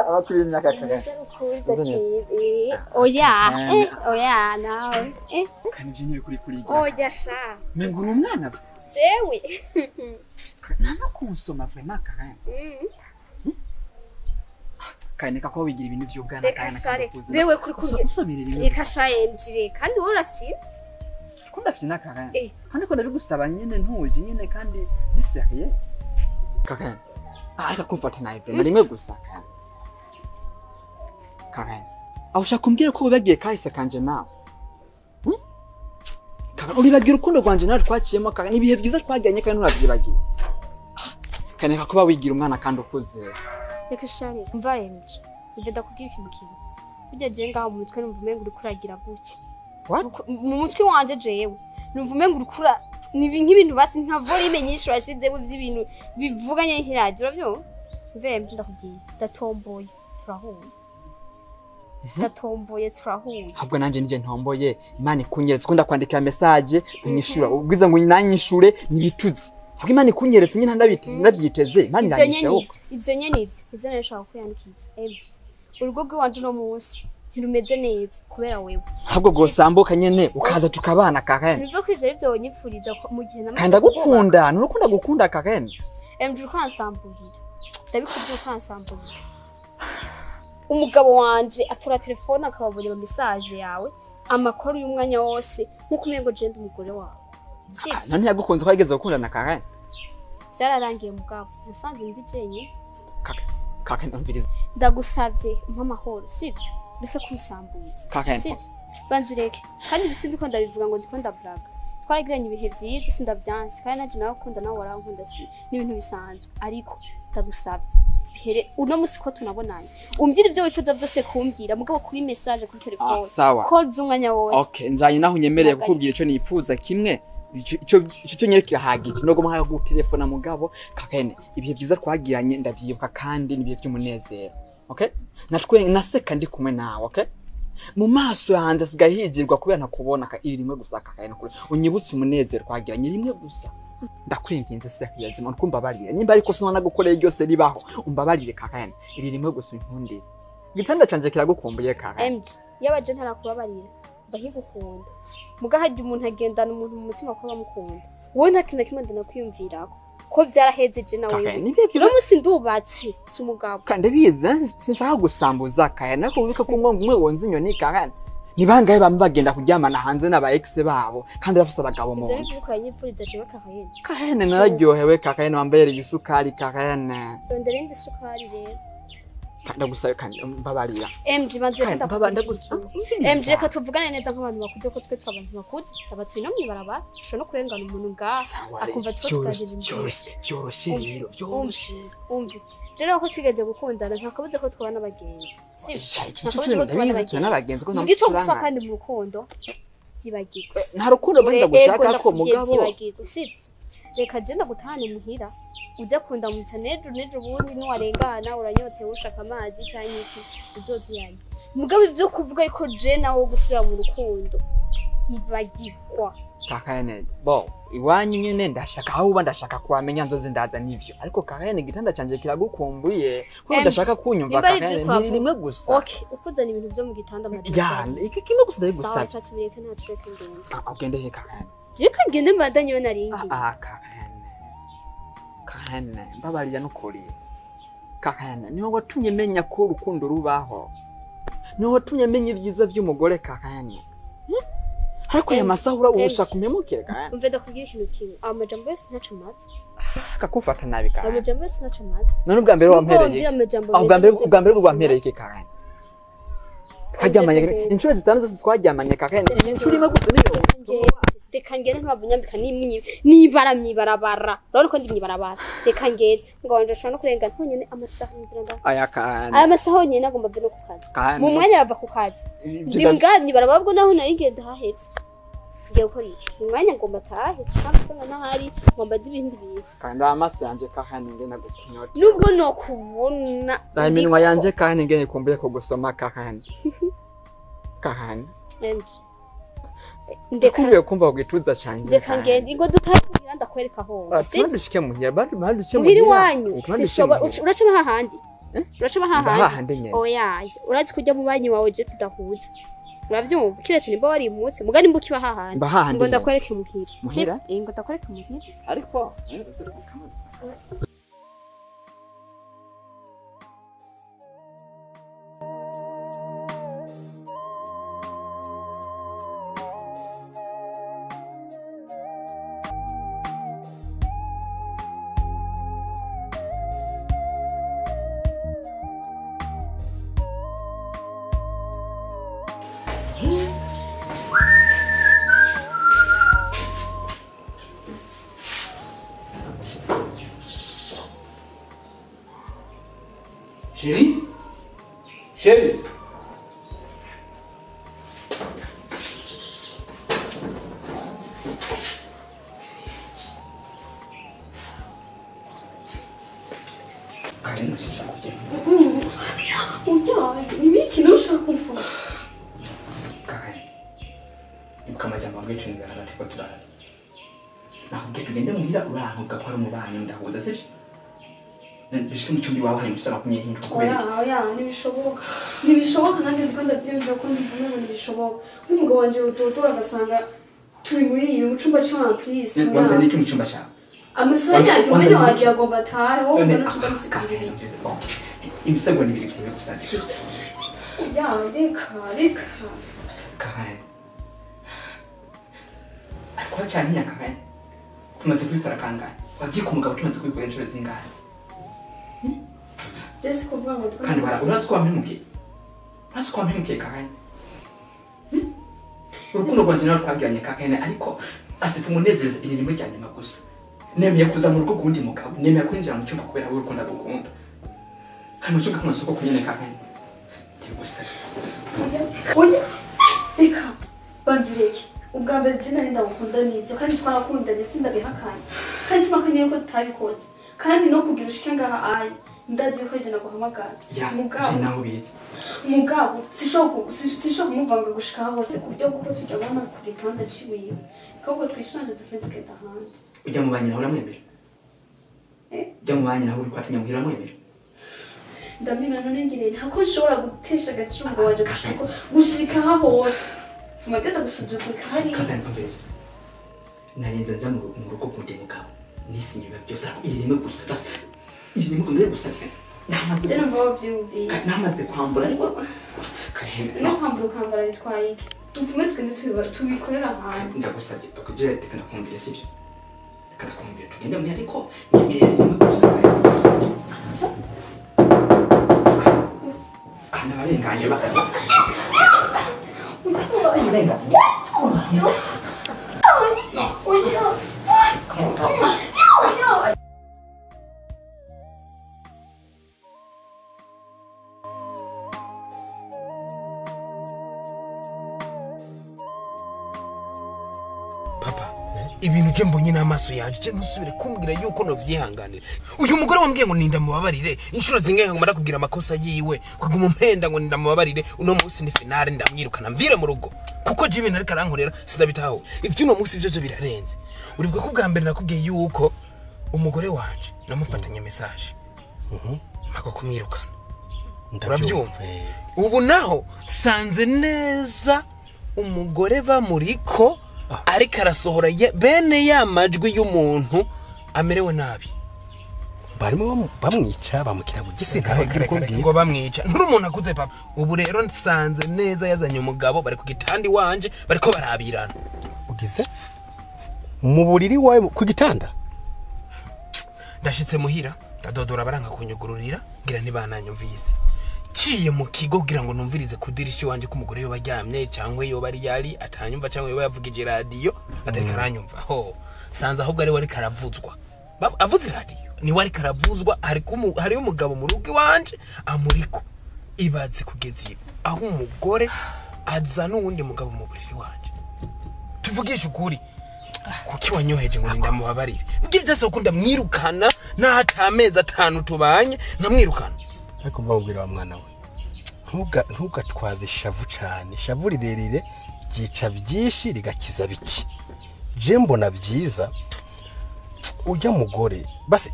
H: Abakuri imyaka kare.
A: Oya nawe.
H: Kanije n'ibikuri kuri.
A: Oya sha.
H: Mengo umwana.
A: Jewe.
H: Nana kunsoma vraiment kare. Kaneka ko wigira ibintu vy'ubwana
A: kandi bewe kuri kurya.
H: Usomera ibintu.
A: Reka sha MG kandi wowe urafite.
H: Ko ndafite nakare. Kandi ko ndabigusaba nyene ntuje nyene kandi bisariye. Kare. Ariko kumfata nawe rimwe gusa kare. Karen, aho ushaka kumbwira ko wibagiye kahise kanje nawe? Karen, uribagira urukundo rwanje nawe twaciyemo Karen, ibihe byiza twagiranye kandi urabyibagiye. Kaneka kuba wigira umwana kandi ukuze.
A: Reka shari, mva MG. Ivyo ndakubwira ikintu kimwe. Bijya je ngaho mu mutwe numva umengo uri kuragira guke.
H: What?
A: Mu mutwe wanje jewe. Numva umengo uri kura nk'ibintu basi nka volume nyinshi washizemo vy'ibintu bivuganye nk'iradio uravyo? Mva MG ndakubwiye. Datomboye. Turahuye. Datomboye turahuye.
H: Ahubwo nanje nije ntomboye Imana ikunyeretse ko ndakwandikira message nyishura ubwiza ngo nanyishure nibituzi. Ahubwo Imana ikunyeretse nyine ndabyiteze Imana iranyishaho.
A: Ivyo nyene ivyo narashaka kuyandikiza. MG. Urugo rwanje no munsi ntirumeze neza kubera wewe.
H: Ahubwo gosambuka nyene ukaza tukabana Karen.
A: Sivyo ko ivyo ari byo nyipfuriza mu gihe namaze.
H: Kanda gukunda, nurukunda gukunda Karen.
A: MG ukansamburira. Ndabikubye ukansamburira. Umugabo wanje atora telefone akababonye message yawe amakuru y'umwanya wose nkuko umengo je ndi umugore wawe. Sivyo?
H: Nani yagukunze ko yageze gukundana Karen?
A: Byararangiye mugabo. Nasanze ndi jenye.
H: Karen ndamviriza.
A: Ndagusavye umpa amahoro, sivyo? Reka kumsambuza. Sivyo? Banzureke. Kandi bisindi ko ndabivuga ngo ndiko ndabraga. Twaragiranye ibihe byiza sindavyanse kandi naje nawe ukunda nawe warankunda si n'ibintu bisanzwe ariko ndagusavye bihere uno musi ko tunabonanye umbwira ivyo wifuza byose kumbwira mugabo kuri message kuri telefone call z'umwanya wose.
H: Okay njanye naho nyemereye kukubwira ico nifuza kimwe ico nyerekira hagiki nogo muhaye ku telefone mugabo kakene ibihe byiza twagiranye ndavyibuka kandi nibihe by'umunezero. Okay natwe naseka ndi kumwe nawe. Okay mu maso yanje sigahijirwa kubera ntakubona ka iri rimwe gusa kakene kure unyibutse umunezero twagiranye rimwe gusa. Ndakwinginze se yazima nkumbabarire nimba ariko sinona gukorera byose ribaho umbabarire kakane iri rimwe gusa inkundire gitanda canje kiragukumbuye kakane.
A: MG yabaje ntarakubabarira bahigukunda mugahajya umuntu agendana umuntu mu mutima ko bamukunda wowe nta kintu kimwe ndanakwiyumvirako ko vyarahezeje nawe no musi ndubatse si umugabo
H: kandi biza sinshaka gusambuza kaya nako ubika ko umwe wonze inyoni kakane nibangaye bambagenda kuryamana hanze n'aba ex babo kandi bafise abagabo mu nzu.
A: Nje kwanyipfuriza je kakayene.
H: Kakayene nararyohewe kakayene wambaye igisukari kakayene.
A: Rondera indi sukari rero.
H: Kanda gusayo kandi mbabarira.
A: MG banze ndakubanda gusa. MG reka tuvugane neza nk'abantu bakuze ko twe twabantu bakuze abatwi no mwibarabara sho no kurengana umuntu ngaha akumva twe tukagirira
H: byoroshye rero byoroshye.
A: Umvi Jero ko twigeze gukundana ntakabuze ko twabana abagenzi.
H: Sivyo? Ndabizi tuna abagenzi ko
A: ntamuturanga. Ngico gusa kandi mu rukundo byibagirwa.
H: Nta rukundo benda gushaka ko mugabo.
A: Byibagirwa sivyo? Reka je ndagutahana muhira ujya kunda mu nejo bundi ntiwarengana uranyotewe ushaka amazi cyangwa iki uzozuyanye. Mugabo ivyo kuvuga ko je nawo gusubira mu rukundo ibagirwa.
H: Kakayene bo iwanyu nyene ndashaka aho uba ndashaka kwamenya nzoze ndaza nivyo ariko kakayene gitanda canje kiragukumbuye ko ndashaka kunyumva kakayene mbiri rimwe gusa.
A: Okay ukuzana ibintu byo mu gitanda
H: madame. Ya iki kimwe gusa ndabigusabye.
A: Sawa tubireke nta trek ngende.
H: Ugende he kakayene?
A: Reka ngende mbadanye naringi.
H: Kakayene mbabarira n'ukuri. Kakayene niho watumye menya ko urukundo rubaho. Niho watumye menya ibyiza by'umugore kakayene. Hariko ya masahura urusha kumemukira kandi.
A: Umve ndakubwira ikintu kimwe. Amajambo yose ntaca matse.
H: Kakufata nabi kandi.
A: Amajambo yose ntaca matse.
H: None ubwa mbere wampereye. Ubwa mbere rwampereye iki kandi. twaryamanye inshuro zitanu zose twaryamanye kakene inshuro imwe gusa niyo
A: reka ngende ntabwo nyambika nibara myibarabara urabona ko ndi myibarabara reka ngende ngo wanje ashobora no kurenga ntonyene amasaha ndira aya masaha honyene agomba no ku kazi mu mwanya yava ku kazi ndi mbwani barabara bwo naho nari ngende hahetse ngiye gukora iki mu mwanya ngomba tahe ntabwo ntahari ngomba zibindi bintu
H: kandi amaso yanje kakane ngene nagukunyota
A: nubwo no kubona
H: iminwa yanje kakane ngene kumbuye ko gusoma kakane ndekubiye kumva kugituza cyane
A: ndeka ngende ngo dutaye kugira ndakwereka ho
H: sibishike muhira bari
A: muhira wanyu sishobora uraca bahahandi uraca bahahandi oya urazi kujya mu banyi wawe je tudahuza uravyumva kiretse nimba wari imutse mugani mbuki bahahandi ngo ndakwereke muhira ngo ndakwereke muhira
H: ariko
B: Chérie
C: Karen nashaka kujya.
A: Ujya, ibiki nushaka kumfuza.
C: Karen. Imkamajambo mwecu ngarana tiko turaza. Nakubwiye tugende muhira urantuka ko ari umubanyi ndahuza sivyo? Bishike mu cyumbi wawe hari musaba kunyehinduka kubera iki?
A: Oya, nibishoboka nanjye ndiko ndavyumva ko ndivume ngo nibishoboka. Umugabo wanje utotora agasanga turi muri iyi mu cyumba cyawe please.
C: Wanze niki mu cyumba cyawe?
A: Amasaha yanjye umwe wagiye agomba atahe wowe mbona cyumba musikirira.
C: Imisego ni biri gusa gusanga.
A: Oya, reka.
C: Karen. Akora cyane ya Karen. Tumaze kubikora kangahe? Wagiye ku mugabo tumaze kubikora inshuro zingahe?
A: Just kuvuga ngo
C: kandi urazi ko wampemukiye Karen. Urukundo rwanjye nawe twagiranye Karen ariko asifa umunezeza iri rimwe cyane magusa. Nemeye kuza mu rugo gundi mugabo, nemeye kwinjira mu cyumba kubera urukundo rugukunda. Hano cyumba kamasoko kunyene Karen. Gusa.
A: Oya. Reka banzureke. Ubwa mbere jina ndamukunda nivyo kandi twarakundanye sindabihakanye. Kandi simakanye ko tutabikoze. Kandi no kugira ushike ngaha ayi ndazi ko jina guhamagara. Mugabo sisho kumuvanga gushika hose kubyo guko tujya bana ku gitanda ciwiwe. Koko twishanje tugenda hanze.
C: Ujya mu banyina uramwemera? Ujya mu banyina uri kwatinya muhira mwemera?
A: Ndamwemera none ngire ntako nshobora gutesha agaciro waje gushika hose. Fumagenda gusuzugurika hari.
C: Kandi mpamveza. Narinze nza mu rugo kundi mugabo. Nisinyiba byose irimo gusa basi. Irimo kumwe gusa cyane. Namaze.
A: Je numva byumviye.
C: Namaze kwambura ariko
A: no kwambura bitwaye iki? Tuvume twende tubikorera ahantu.
C: Ndagusabye akuje reka nakumvire sivyo. Reka nakumvire tugende mu ariko nyemere irimo gusa.
A: Asa?
C: Ana barenganye bakaza.
I: Papa, ibintu je mbonye n'amaso yanje je ntusubire kumbwira yuko no vyihanganira. Uyu mugore wambwiye ngo ninda mubabarire, inshuro zingahe ngo mara kugira amakosa yiwe, kuguma umpenda ngo ninda mubabarire, uno munsi ni finale ndamwirukana mvire mu rugo. Kuko je ibintu ariko arankorera sidabitaho. Ivyo uno munsi byo birarenze. Uribwa ko bwa mbere nakubwiye yuko umugore wanje namufatanya message. Mako kumwirukana. Uravyumva? Ubu naho sanze neza umugore bamuriko ariko arasohora bene ya majwi y'umuntu amerewe nabi.
B: Barimo bamwica bamukira bugese ntawe
I: ngo bamwica nturi umuntu akuze papa. Ubu rero nsanze neza yazanye umugabo bari ku gitandi wanje bariko barabirana.
B: Ugize mu buriri wawe ku gitanda?
I: Ndashitse muhira ndadodora baranga kunyugururira ngira ntibananyumvise. ciye mu kigo kugira ngo numvirize kudirisha wanje ko umugore yo baryamye cyangwa yo bari yari atanyumva cyangwa yo yavugije radio atari karanyumva ho sanza ahubwo ari wari karavuzwa avuze radio ni wari karavuzwa hari umugabo mu rugo wanje amuriko ibaze kugeza aho umugore azana uwundi mugabo mu buriri wanje tuvugisha ukuri kuki wanyoheje ngo ndamubabarire mbye byose ukunda mwirukana n'atamezi 5 tubanye nkamwirukana
B: ariko mbabwira wa mwana we ntugatwaze shavu cyane shavu rirerire byica byinshi rigakiza biki je mbona byiza ujya mugore basi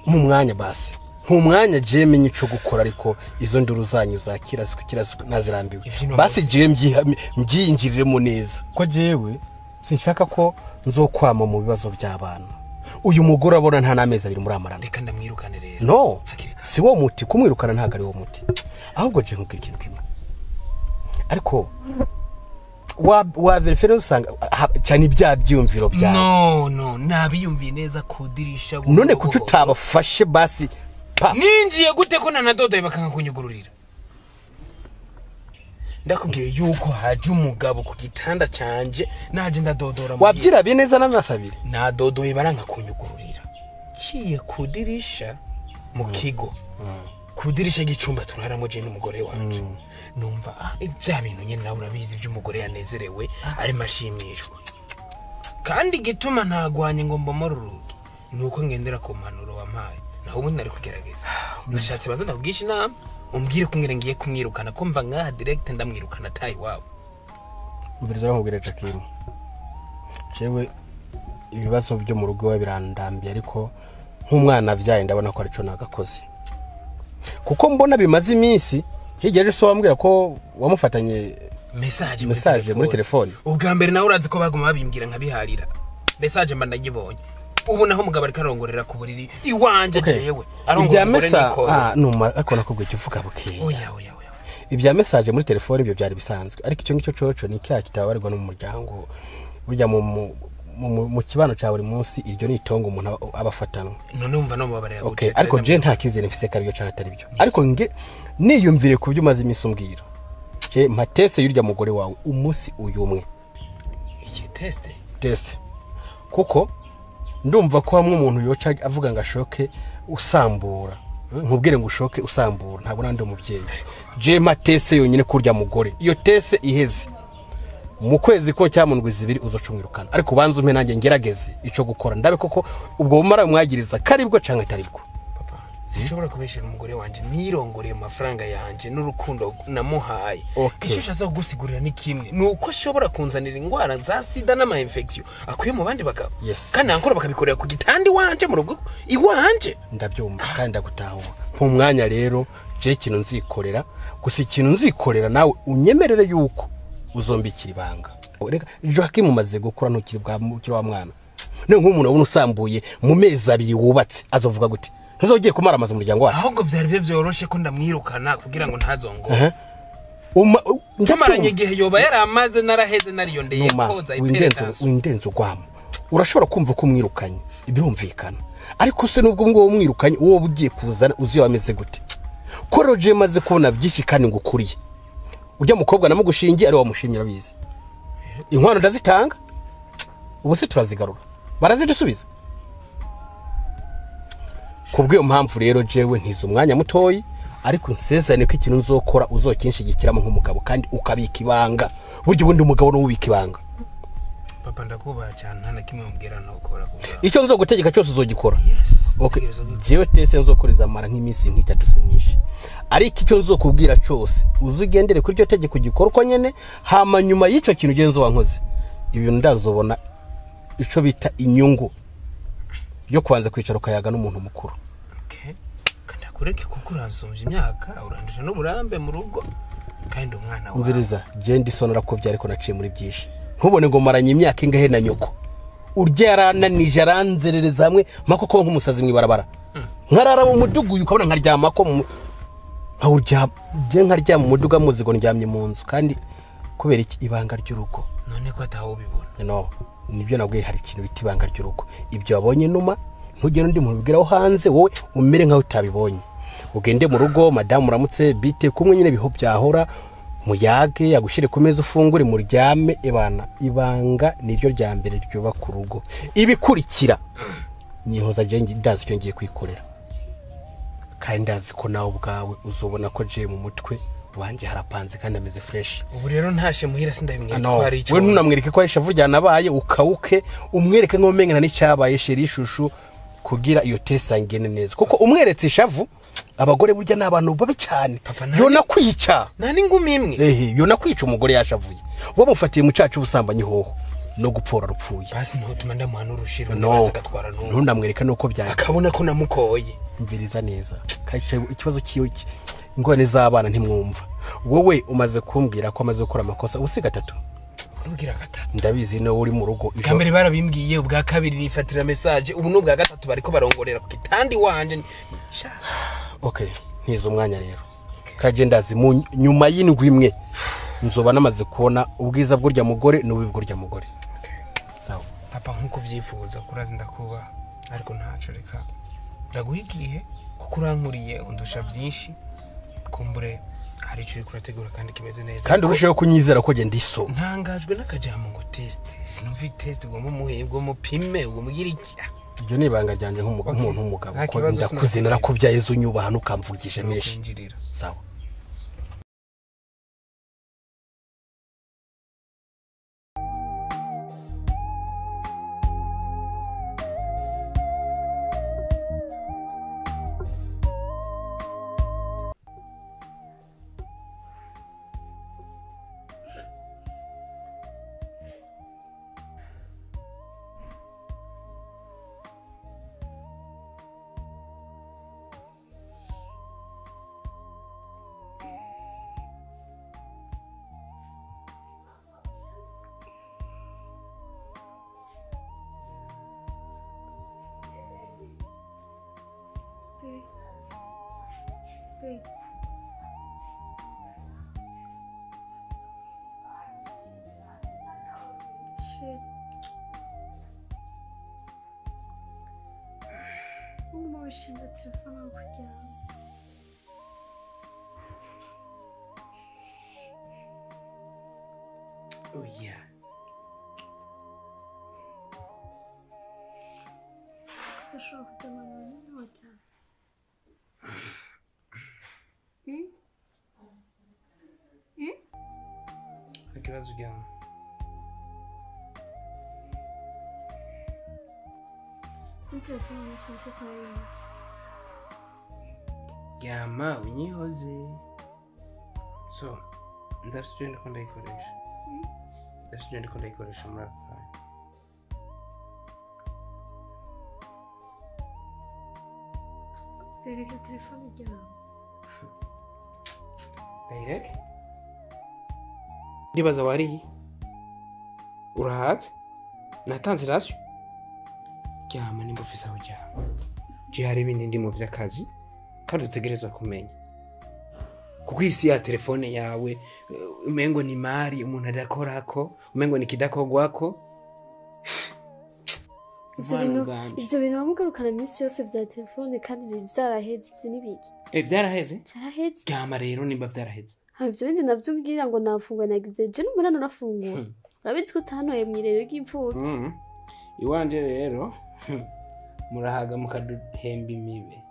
B: mu mwanya basi nk'umwanya je menye ico gukora ariko izo nduru zanyu zakira nazirambiwe basi je mbyinjiriremo neza ko jewe sinshaka ko nzokwama mu bibazo by'abana uyu mugore abona nta namezi abiri muri amarana
I: reka ndamwirukane rero
B: no si wo muti kumwirukana ntago ari wo muti ahubwo je nkubwira ikintu kimwe ariko wa verifere usanga cyane ibya byumviro bya
I: no nabiyumviye neza kudirisha
B: none kuki utabafashe basi
I: ninjiye gute ko nanadodoye bakanga kunyugururira ndakubwiye yuko haje umugabo ku gitanda canje naje ndadodora
B: wabyira bineza n'amasabire
I: nadodoye baranga kunyugururira ciye kudirisha mu kigo kudirisha gicumba turaramo je n'umugore wanje numva ibya bintu nyene nawe urabizi by'umugore yanezerewe ari mashimishwa kandi gituma ntagwanye ngo mbomoruruke nuko ngendera ku mpanuro wampaye naho ubundi nari kugerageza nashatse baza ndakugisha inama umbwire ko ngiye kumwirukana ko mva ngaha direct ndamwirukana tayi wabo
B: mbiriza nkubwire Joachim jewe ibibazo byo mu rugo birandambiye ariko nk'umwana avyaye ndabona ko arico nagakoze kuko mbona bimaze iminsi higeje so wambwira ko wamufatanye message muri telefone
I: ubwa mbere nawe urazi ko baguma babimbwira nkabiharira message mba ndagibonye ubu naho mugabo ari karongorera ku buriri iwanje jewe
B: arongora muri niko numa ariko nakubwiye kivuga buke
I: oya
B: ibya message muri telefone byo byari bisanzwe ariko icyo ngicyo coco ni cya kitabarirwa no mu muryango burya mu kibano cya buri munsi iryo ni itongo umuntu abafatana
I: none umva no mubabarira
B: gute ariko je nta kizene mfise karibyo cyangwa atari byo ariko nge niyumvire ku byo maze iminsi umbwira je matese yurya mugore wawe umunsi uyu umwe
I: iki
B: test kuko ndumva ko hamwe umuntu yoca avuga ngo ashoke usambura nkubwire ngo ushoke usambura ntabwo nandi umubyeyi je matese yonyine kurya mugore iyo tese iheze mu kwezi ko cyamundwe 2 uzocumwirukana ariko banza umpe nanjye ngerageze ico gukora ndabe koko ubwo bumara mwagiriza karibwo canke taribwo
I: papa sinshobora kubeshera umugore wanje nirongoreye amafaranga yanje n'urukundo namuhaye icyo shaza gusigurira ni kimwe nuko ashobora kunzanira ingwara za sida n'ama infection akuye mu bandi bagabo kandi ankora bakabikorera ku gitandi wanje mu rugo iwanje
B: ndabyumva kandi ndagutaho nk'umwanya rero je kintu nzikorera gusa ikintu nzikorera nawe unyemerere yuko uzombikira ibanga reka Joachim mumaze gukura ntukiri wa mwana none nk'umuntu abona usambuye mu mezi 2 wubatse azovuga gute ntuzogiye kumara amaze umuryango wacu
I: ahubwo byari byoroshe ko ndamwirukana kugira ngo ntazongo tumaranye igihe yoba yaramaze naraheze nariyondeye koza iperereza
B: windenze ugwamo urashobora kumva ko umwirukanye ibirumvikana ariko se nubwo ngo umwirukanye uwo bugiye kuzana uziyo ameze gute ko Roger maze kubona byinshi kandi ngukuriye ujya mukobwa namugushingiye ari wamushimira bizi inkwano ndazitanga ubu se turazigarura barazidusubiza kubwiyo mpamvu rero jewe ntizo umwanya mutoyi ariko nsezane ko ikintu nzokora uzokinshigikiramo nk'umugabo kandi ukabika ibanga buryo ubundi umugabo no ubika ibanga
I: papa ndakubaha cyane nta na kimwe mbwira no gukora
B: icyo nzogutegeka cyose uzogikora okay jewe tese nzokoriza mara nk'iminsi nk'itatu se nyinshi ariko icyo nzokubwira cyose uzugendere kuri cyo tegeko gikora uko nyene hama nyuma y'ico kintu genzo wankoze ibintu ndazobona ico bita inyungu yo kwanza kwicara ukayaga n'umuntu mukuru
I: okay kandi akureke kuko uransumje imyaka urandisha n'uburambe mu rugo kandi umwana wawe
B: umviriza je ndisonora ko byariko naciye muri byinshi ntubone ngo maranye imyaka ingahe na nyoko urya yarananije aranzerereza hamwe mako ko nk'umusazi mwibarabara nkarara mu mudugu ukabona nkaryama ko nkawurya je nkarya mu muduga muzigo ndyamye mu nzu kandi kubera iki ibanga ry'urugo
I: none ko ataho bibona
B: no nibyo nabwiye hari ikintu biti ibanga ry'urugo ibyo wabonye numa ntugende undi muntu bigiraho hanze wowe umere nkaho utabibonye ugende mu rugo madamu uramutse bite kumwe nyine biho byahora muyage yagushire ku meza ufungure muryame ebana ibanga niryo rya mbere ryoba ku rugo ibikurikira nyihoza je ndazi cyo ngiye kwikorera kandi ndazi ko nawe ubwawe uzobona ko je mu mutwe wanje harapanze kandi ameze fresh
I: ubu rero ntashe muhira sindabimwereka ko hari ico
B: we ntunamwereke ko ari shavu ryanabaye ukawuke umwereke nk'omengana n'icyabaye sheri ishushu kugira iyo tesangene neza kuko umweretse ishavu abagore burya nabantu babi cyane yona kwica
I: nani ngumi imwe
B: yona kwica umugore yashavuye wamufatiye mu cacu ubusambanyi hoho no gupfora rupfuye
I: basi no tuma ndamuhana urushiro ndabaza gatwara ntu
B: ntundamwereka nuko byaje
I: akabona ko namukoye
B: mviriza neza kaje ikibazo kiyo ingorane z'abana ntimwumva wowe umaze kumbwira ko amaze gukora amakosa usiga 3
I: urugira 3
B: ndabizi no uri mu rugo
I: kambere barabimbwiye ubwa kabiri nifatira message ubu n'ubwa 3 bariko barongorera ku kitandi wanje
B: okay ntizo umwanya rero kaje ndazi mu nyuma y'indwi imwe nzoba namaze kubona ubwiza bw'urya mugore n'ububi bw'urya mugore sawa
I: papa nkuko vyifuza kurazi ndakuba ariko ntaco reka ndaguhigiye kuko urankuriye undusha byinshi kumbure hari ico kurategura kandi kimeze neza
B: kandi urusheho kunyizera ko je ndiso
I: ntangajwe n'akajambo ngo test sinumva test ubwo muhebwo mupime ubwo mugira iki
B: ibyo nibanga ryanje nk'umuntu w'umugabo ko ndakuzinira ko byayezo unyubaha nukamvugije meshi sawa
A: Shit. Umoshin da telefonu okuyacağım.
I: Oh yeah.
A: Пошел к домой, не окей.
I: Ikibazo gani?
A: Telefonu nasıl koyayım?
I: Yama unyihoze. So, ndafite ndiko ndayikoresha. Ndafite ndiko ndayikoresha muri aka.
A: Bereke telefonu gel.
I: Direct? Ndibaza wari urahatse natanze rasyo ryama nimba ufise aho ryama je hari ibindi ndimo vy'akazi kandi utegerezwa kumenya kuko isi ya telefone yawe umengo ni mari umuntu adakorako umengo ni kidakogwako
A: ivyo bintu bamugarukana iminsi yose vya telefone kandi vyaraheze ivyo nibiki
I: vyaraheze
A: ryama
I: rero nimba vyaraheze
A: ivyo bindi navyo ubwira ngo nafungwa nagize je n'umunani urafungura urabizi ko utanoye mw'irero ry'imfuvyi
I: iwanje rero murahaga mukaduhemba imibe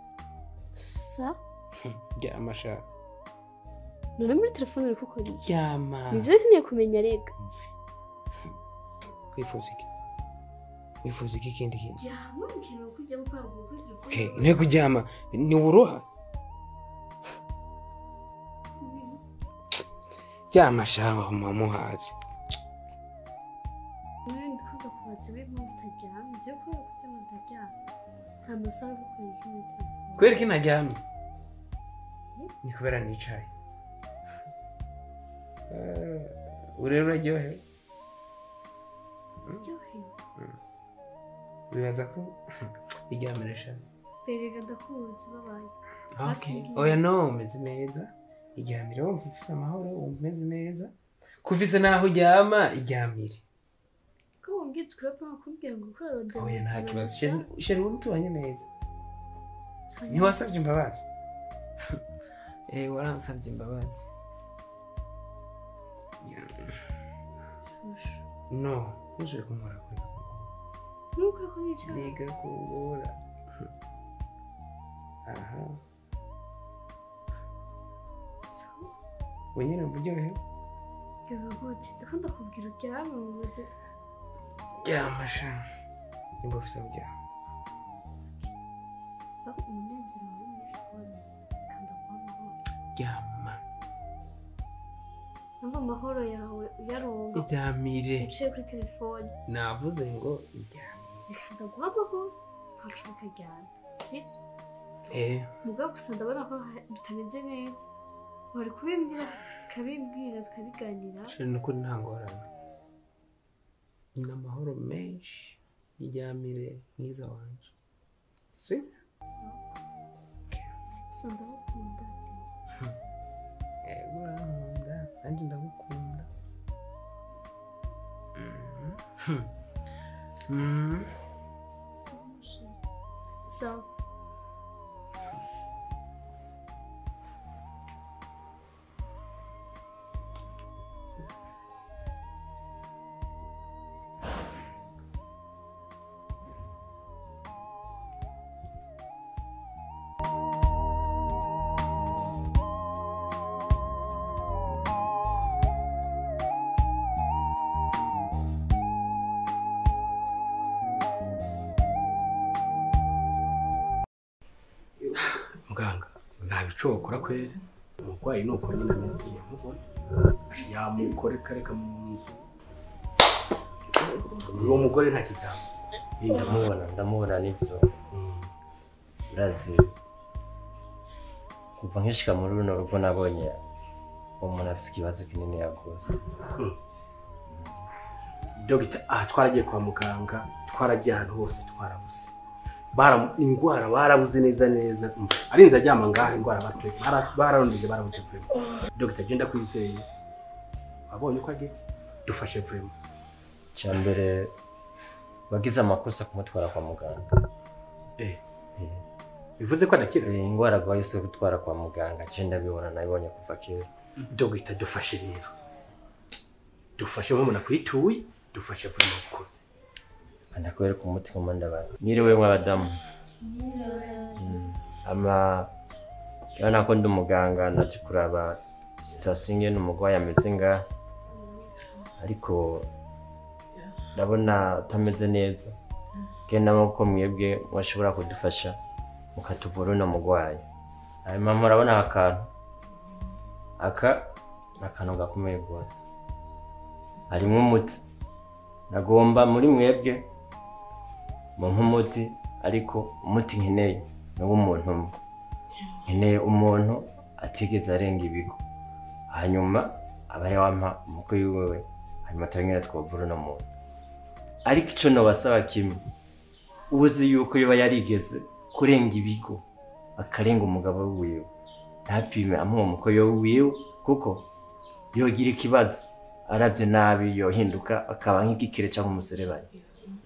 A: sa
I: ryama sha
A: none muri telefone uri kuko iki
I: ryama
A: nivyo nkeneye kumenya rega
I: wifuza iki kindi kintu
A: ryama ukeneye kujya gukora kuri telefone
I: okay ne kuryama ni uruha ryama sha muhazi
A: ndikunda kubaza we mpamvu utaryamye je ko kuryama ndaryama nta masaha yo gukora iki muri telefone
I: kubera ko naryamye ni kubera nicaye urero uraryohewe bibaza ko iryamire sha
A: berega ndakuzi babaye
I: okay oya no umeze neza iryamire wumva ufise amahoro wumva umeze neza kufise naho uryama iryamire
A: ko wongetse kurapa kumbwira ngo ukorera
I: oya nta kibazo sheri ubu tubanye neza ntiwasabye imbabazi
C: waransabye imbabazi. No, uje kumara kuri.
A: Nuko kunica.
C: Niga kugura. Aha. Wenyine mvugeho.
A: Gute, ndakunda kubwira uryama mubuze.
C: Ryama sha. Nimba ufise uryama.
A: Bako umunezero w'imishoni kanda kwamahoro.
C: Ryama.
A: Numva amahoro yawe uyaronga.
C: Iryamire.
A: Uciye kuri telefone.
C: Navuze ngo iryamire.
A: Kanda kwamahoro. Ntaco kajyana. Sibyo? Mugabo gusa ndabona ko bitameze neza. Wari kubimbwira kabibwira tukabiganira.
C: Sheri nuko ntangorana. Ina mahoro menshi iryamire mwiza wanje. Si?
A: Ndagukunda.
C: Urankunda kandi ndagukunda.
A: So.
B: Muganga, ntabicokora kwere. Umurwayi nuko nyine ameze mubona. Yamukoreka reka mu nzu. Uwo mugore nta kijambo.
J: Ndamubona nivyo. Urazi. Kuva nkishika muri runo rugo nabonye umuntu afise ikibazo kinini yagose.
B: Dogita, twaragiye kwa muganga, twaragiye ahantu hose twarabuze. Ingwara barabuze neza. Arinze ajyama ngaha ingwara batwe. Bararondeye barabuze vrema. Dogita, genda kwizeye. Abonye ko age dufashe vrema.
J: Cyambere wagize amakosa kumutwara kwa muganga.
B: Bivuze ko adakira.
J: Ingwara gwahise gutwara kwa muganga cenda bibona nabibonye kuva kera.
B: Dogita, dufashe rero. Dufashe nko muna kwituye, dufashe vrema ukoze.
J: Kanda kwere ku muti ko mandaba. Niriwe mw'abadamu. Ama yana ko ndi umuganga naje kuraba situation ye n'umugwayi ameze nga. Ariko ndabona atameze neza. Genda muko mwebwe mwashobora kudufasha mukatuvura no mugwayi. Hanyuma murabona akantu. Nakano gakomeye gose. Harimo umuti. Nagomba muri mwebwe nk'umuti ariko umuti nkeneye n'umuntu nkeneye umuntu atigeze arenga ibigo. Hanyuma abari wampa umuko yiwewe hanyuma tangera twavura no muntu. Ariko ico no basaba kimwe. Uzi yuko yoba yarigeze kurenga ibigo akarenga umugabo wiwe. Ntapime amuha umuko wiwe kuko yogira ikibazo. Aravye nabi yohinduka akaba nk'igikire cyangwa umuserebanya.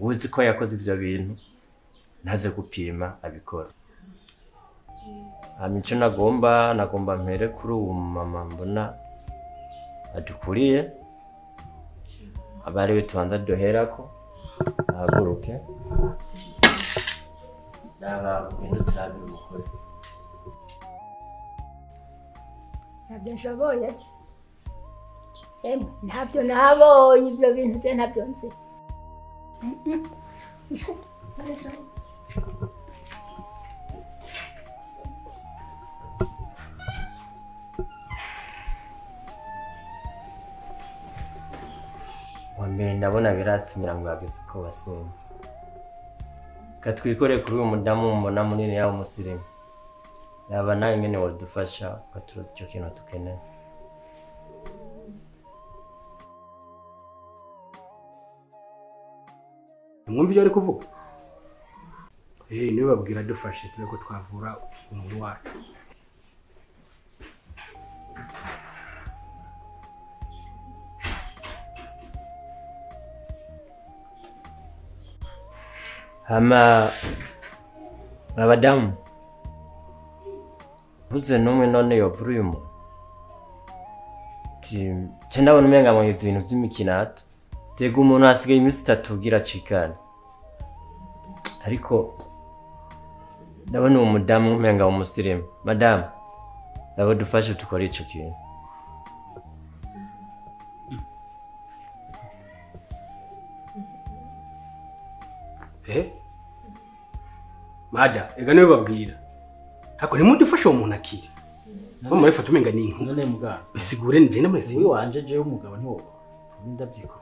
J: Uzi ko yakoze ivyo bintu ntaze gupima abikora. Amico nagomba mpere kuri uwo mama mbona adukuriye. Abari tubanza doherako ahaguruke. Daba ibintu turabira umukore.
K: Ntabyo nshoboye. Ntabyo nabonye ibyo bintu je ntabyo nzi.
J: Wambere ndabona birasimira ngo yageze ko basenze. Katwikore kuri uwo mudamu mbona munini yawo musirimu. Yaba nawe ngene wadufasha ukaturoza icyo kintu tukeneye.
B: Mwumva ibyo ari kuvuga? Niwe babwira dufashe tube ko twavura umuntu wacu.
J: Hama abadamu buze n'umwe none yovura uyu muntu ce ndabona umenga mwiza ibintu vy'imikinato tega umuntu hasigaye iminsi 3 ugira acikana ariko ndabona uwo mudamu umenga umusirimu madamu ndabo dufashe tukora ico kintu
B: mada ega niwe babwira hako nimudufashe uwo muntu akiri mama rifata umenga ninko
G: none muganga
B: bisigure nije namwese
G: we wanje je umugabo ntiwo ndabyiko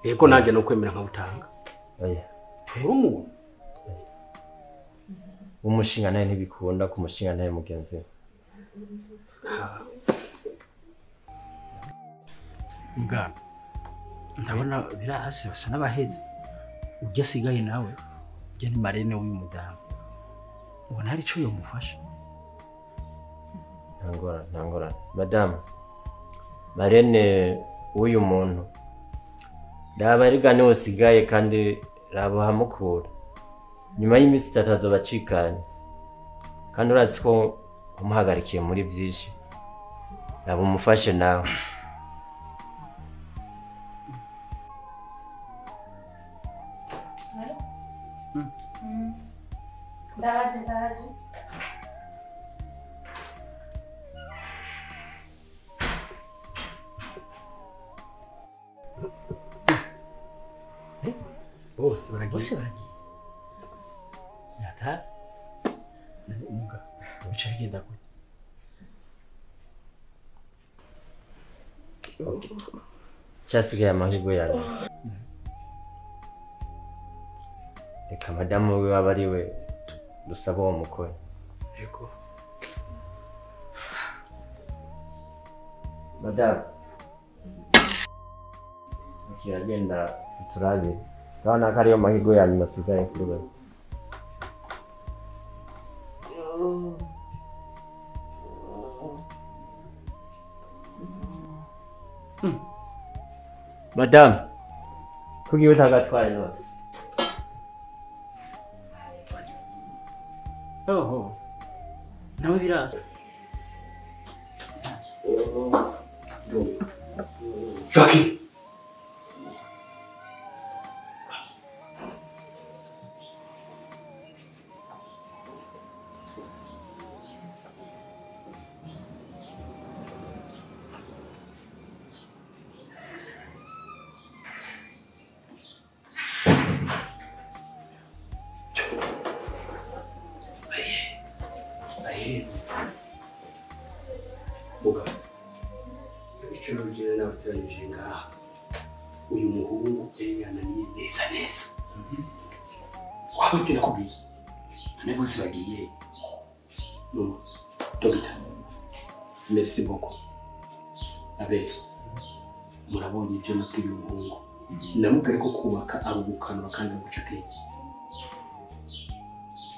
B: yego nanje no kwemera nka butanga
J: oya
G: umuntu
J: umushinga naye ntibikunda kumushinga naye mugenzi
G: muganga ndabona birahasi basa n'abahezi ujya asigaye nawe ujya ni marene w'uyu mudamu ubona hari ico yomufasha
J: ntangora madamu marene w'uyu muntu ndaba rigane usigaye kandi rabo hamukura nyuma y'imisi 3 azobacikanye kandi urazi ko umuhagarikiye muri byinshi rabo umufashe nawe
F: ndaje
B: bose baragiye
G: yata muga bica bigenda gute
J: cyasigaye amahirwe yawe reka madamu we waba ari we dusaba uwo mukore
B: yego
J: madamu kiragenda turabire urabona ko ariyo mahirwe yanyu masigaye kuri we madamu kugiwe utagatwaye none
G: oho nawe biraza
B: Joachim uyu muhungu yari yananiye neza wababwira ko bwiye none bose bagiye no doctor merci beaucoup Abel murabonye ibyo nabwiye umuhungu namubwira ko kubaka ari ugukanura kandi guca keke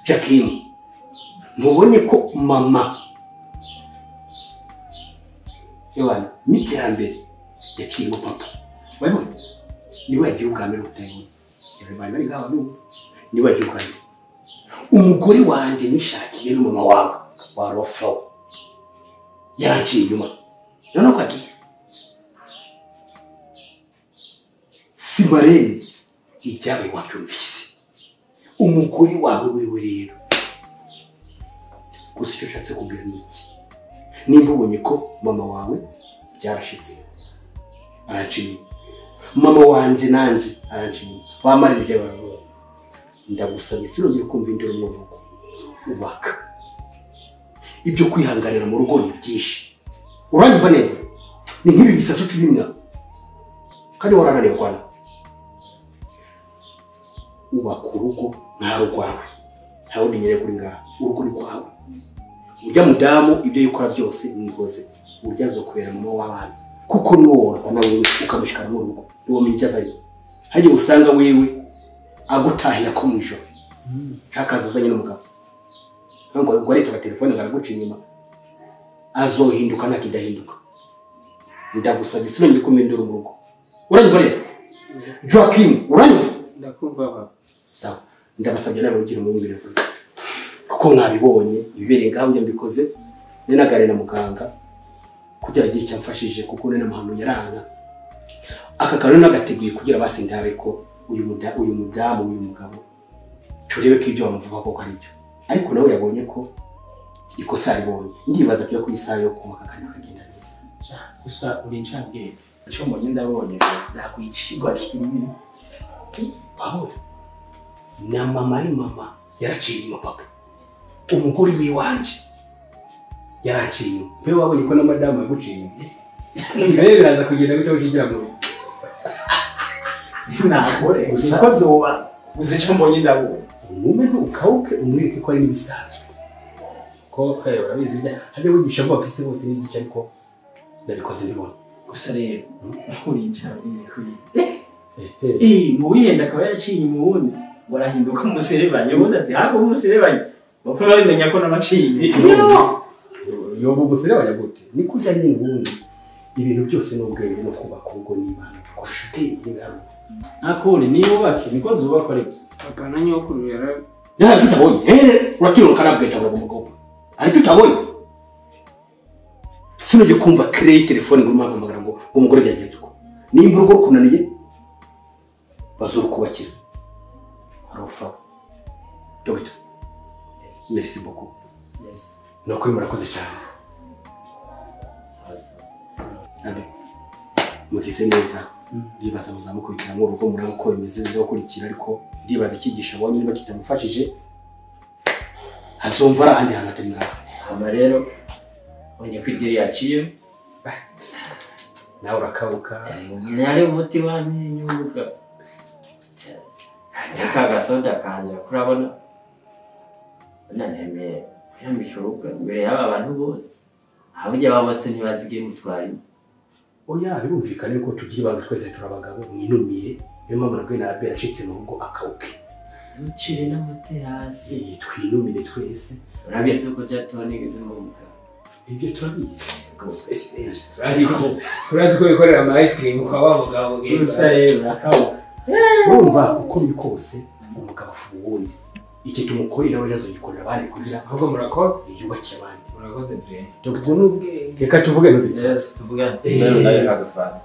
B: Joachim ntubonye ko mama Yohana n'iterambere yaciye mu papa wabona niwe yagiye ubwambere utayibona yarabanye bari ngaho n'ubu niwe yagiye ubwambere umugore wanje nishakiye n'umama wawe wa rofo yaraciye inyuma none ko agiye simarene ibyawe wabyumvise umugore wawe wewe rero gusa icyo ushatse kubwira ni iki nimba ubonye ko mama wawe byarashitse araciye mama wanje nanje araciye wamara ibyo barabona ndagusaba isirongeye kumva indero mu rugo ubaka ibyo kwihanganira mu rugo ni byinshi uranyumva neza ni nk'ibi bisatu cy'imyaka kandi warananiye kwana ubaka urugo nta rugwawe nta wundi nyere kuri ngaha urugo ni kwawe ujya mudamu ibyo yikora byose mwigoze urya zo kubera mama w'abana kuko nuwoza nawe ukamushikana mu rugo uwo mwijyazayo hagiye usanga wewe agutahira ko mwijoro cyakazazanye n'umugabo ngo leta telefone baraguca inyuma azohinduka ntakidahinduka ndagusaba isirongeye kumendera mu rugo uranyumva neza Joachim uranyumva
C: ndakumva baba
B: sawa ndabasabye nawe ugira mu mbere vuba kuko ko mwabibonye ibibereye ngaho mbikoze ninagare na muganga kugira agiye cyamfashije kuko nene muhano yaranga aka kantu nagateguye kugira basindabe ko uyu mudamu uyu mugabo turebe ko ibyo bamuvuga ko ari byo ariko nawe yabonye ko ikosa ribonye ndibaza ko kwisaha yo kumaka kanya kagenda neza
G: gusa uri ncambwe cyo mbonye ndabonye nakwicirwa kinini
B: aho na mama ari mama yaraciye imipaka umugore wiwanje yaraciye mbe wabonye ko na madamu yaguciye rero biraza kugenda bito kigira mu
G: nakore uko zoba uzi cyo mbonye ndabonye
B: umume ntukauke umweke ko ari nibisanzwe ko urabizi bya hajye wigisha ngo afise bose n'igice ariko ndabikoze ndibona
G: gusa rero uri ncambwe kuri mu wiyenda akaba yaraciye mu wundi warahinduka umuserebanya ubuze ati hago umuserebanya bapfa babimenya ko namaciye
B: yobo guserebanya gute ni kujya nyine ubundi ibintu byose n'ubwenge no kubaka urugo n'Imana koresha ubwenge ngaro
G: nakuri ni ubake niko zubakwa ariko
C: papa na nyokuru
B: tutabonye urakira karabweta ngo umugabo ariko tutabonye sinujye kumva create telefone ngo mpamagara ngo umugore byagenze uko nimba urugo rukunaniye bazurukubakira arofa Doctor merci beaucoup
G: yes
B: nako murakoze cyane
G: sasa
B: abe mukise neza ndibaza muzamukurikira mu rugo muri uko bimeze zo kurikira ariko ndibaza ikigisha abonye niba kitamufashije azumva arahandi hanatemira
G: ama rero onye kwidiri yaciye
B: nawe urakabuka
G: nyari umutima n'inyubuka akagasonda kanje kurabona nanemeye yambika urugo imbere y'aba bantu bose abujya babose ntibazige mutwari
B: oya birumvikane ko tugira ibanga twese turabagabo mwinumire niyo mpamvu nabwo na Abel acitse mu rugo akawuke
G: ucire n'amaterasi
B: twinumire twese
G: urabizi ko cyatonigeze mu muka
B: ibyo turabizi
C: turazi ko bikorera ama ice cream ukaba mugabo
G: gusa rero akawuka
B: urumva uko biri kose umugabo afu wundi iki tumukorera nawe jazo gikorera abandi kugira
C: ahubwo murakoze
B: yubakira abandi
C: murakoze vre
B: Dr. Nubwe reka tuvuge no
G: yes tuvugane rero nayo hagafana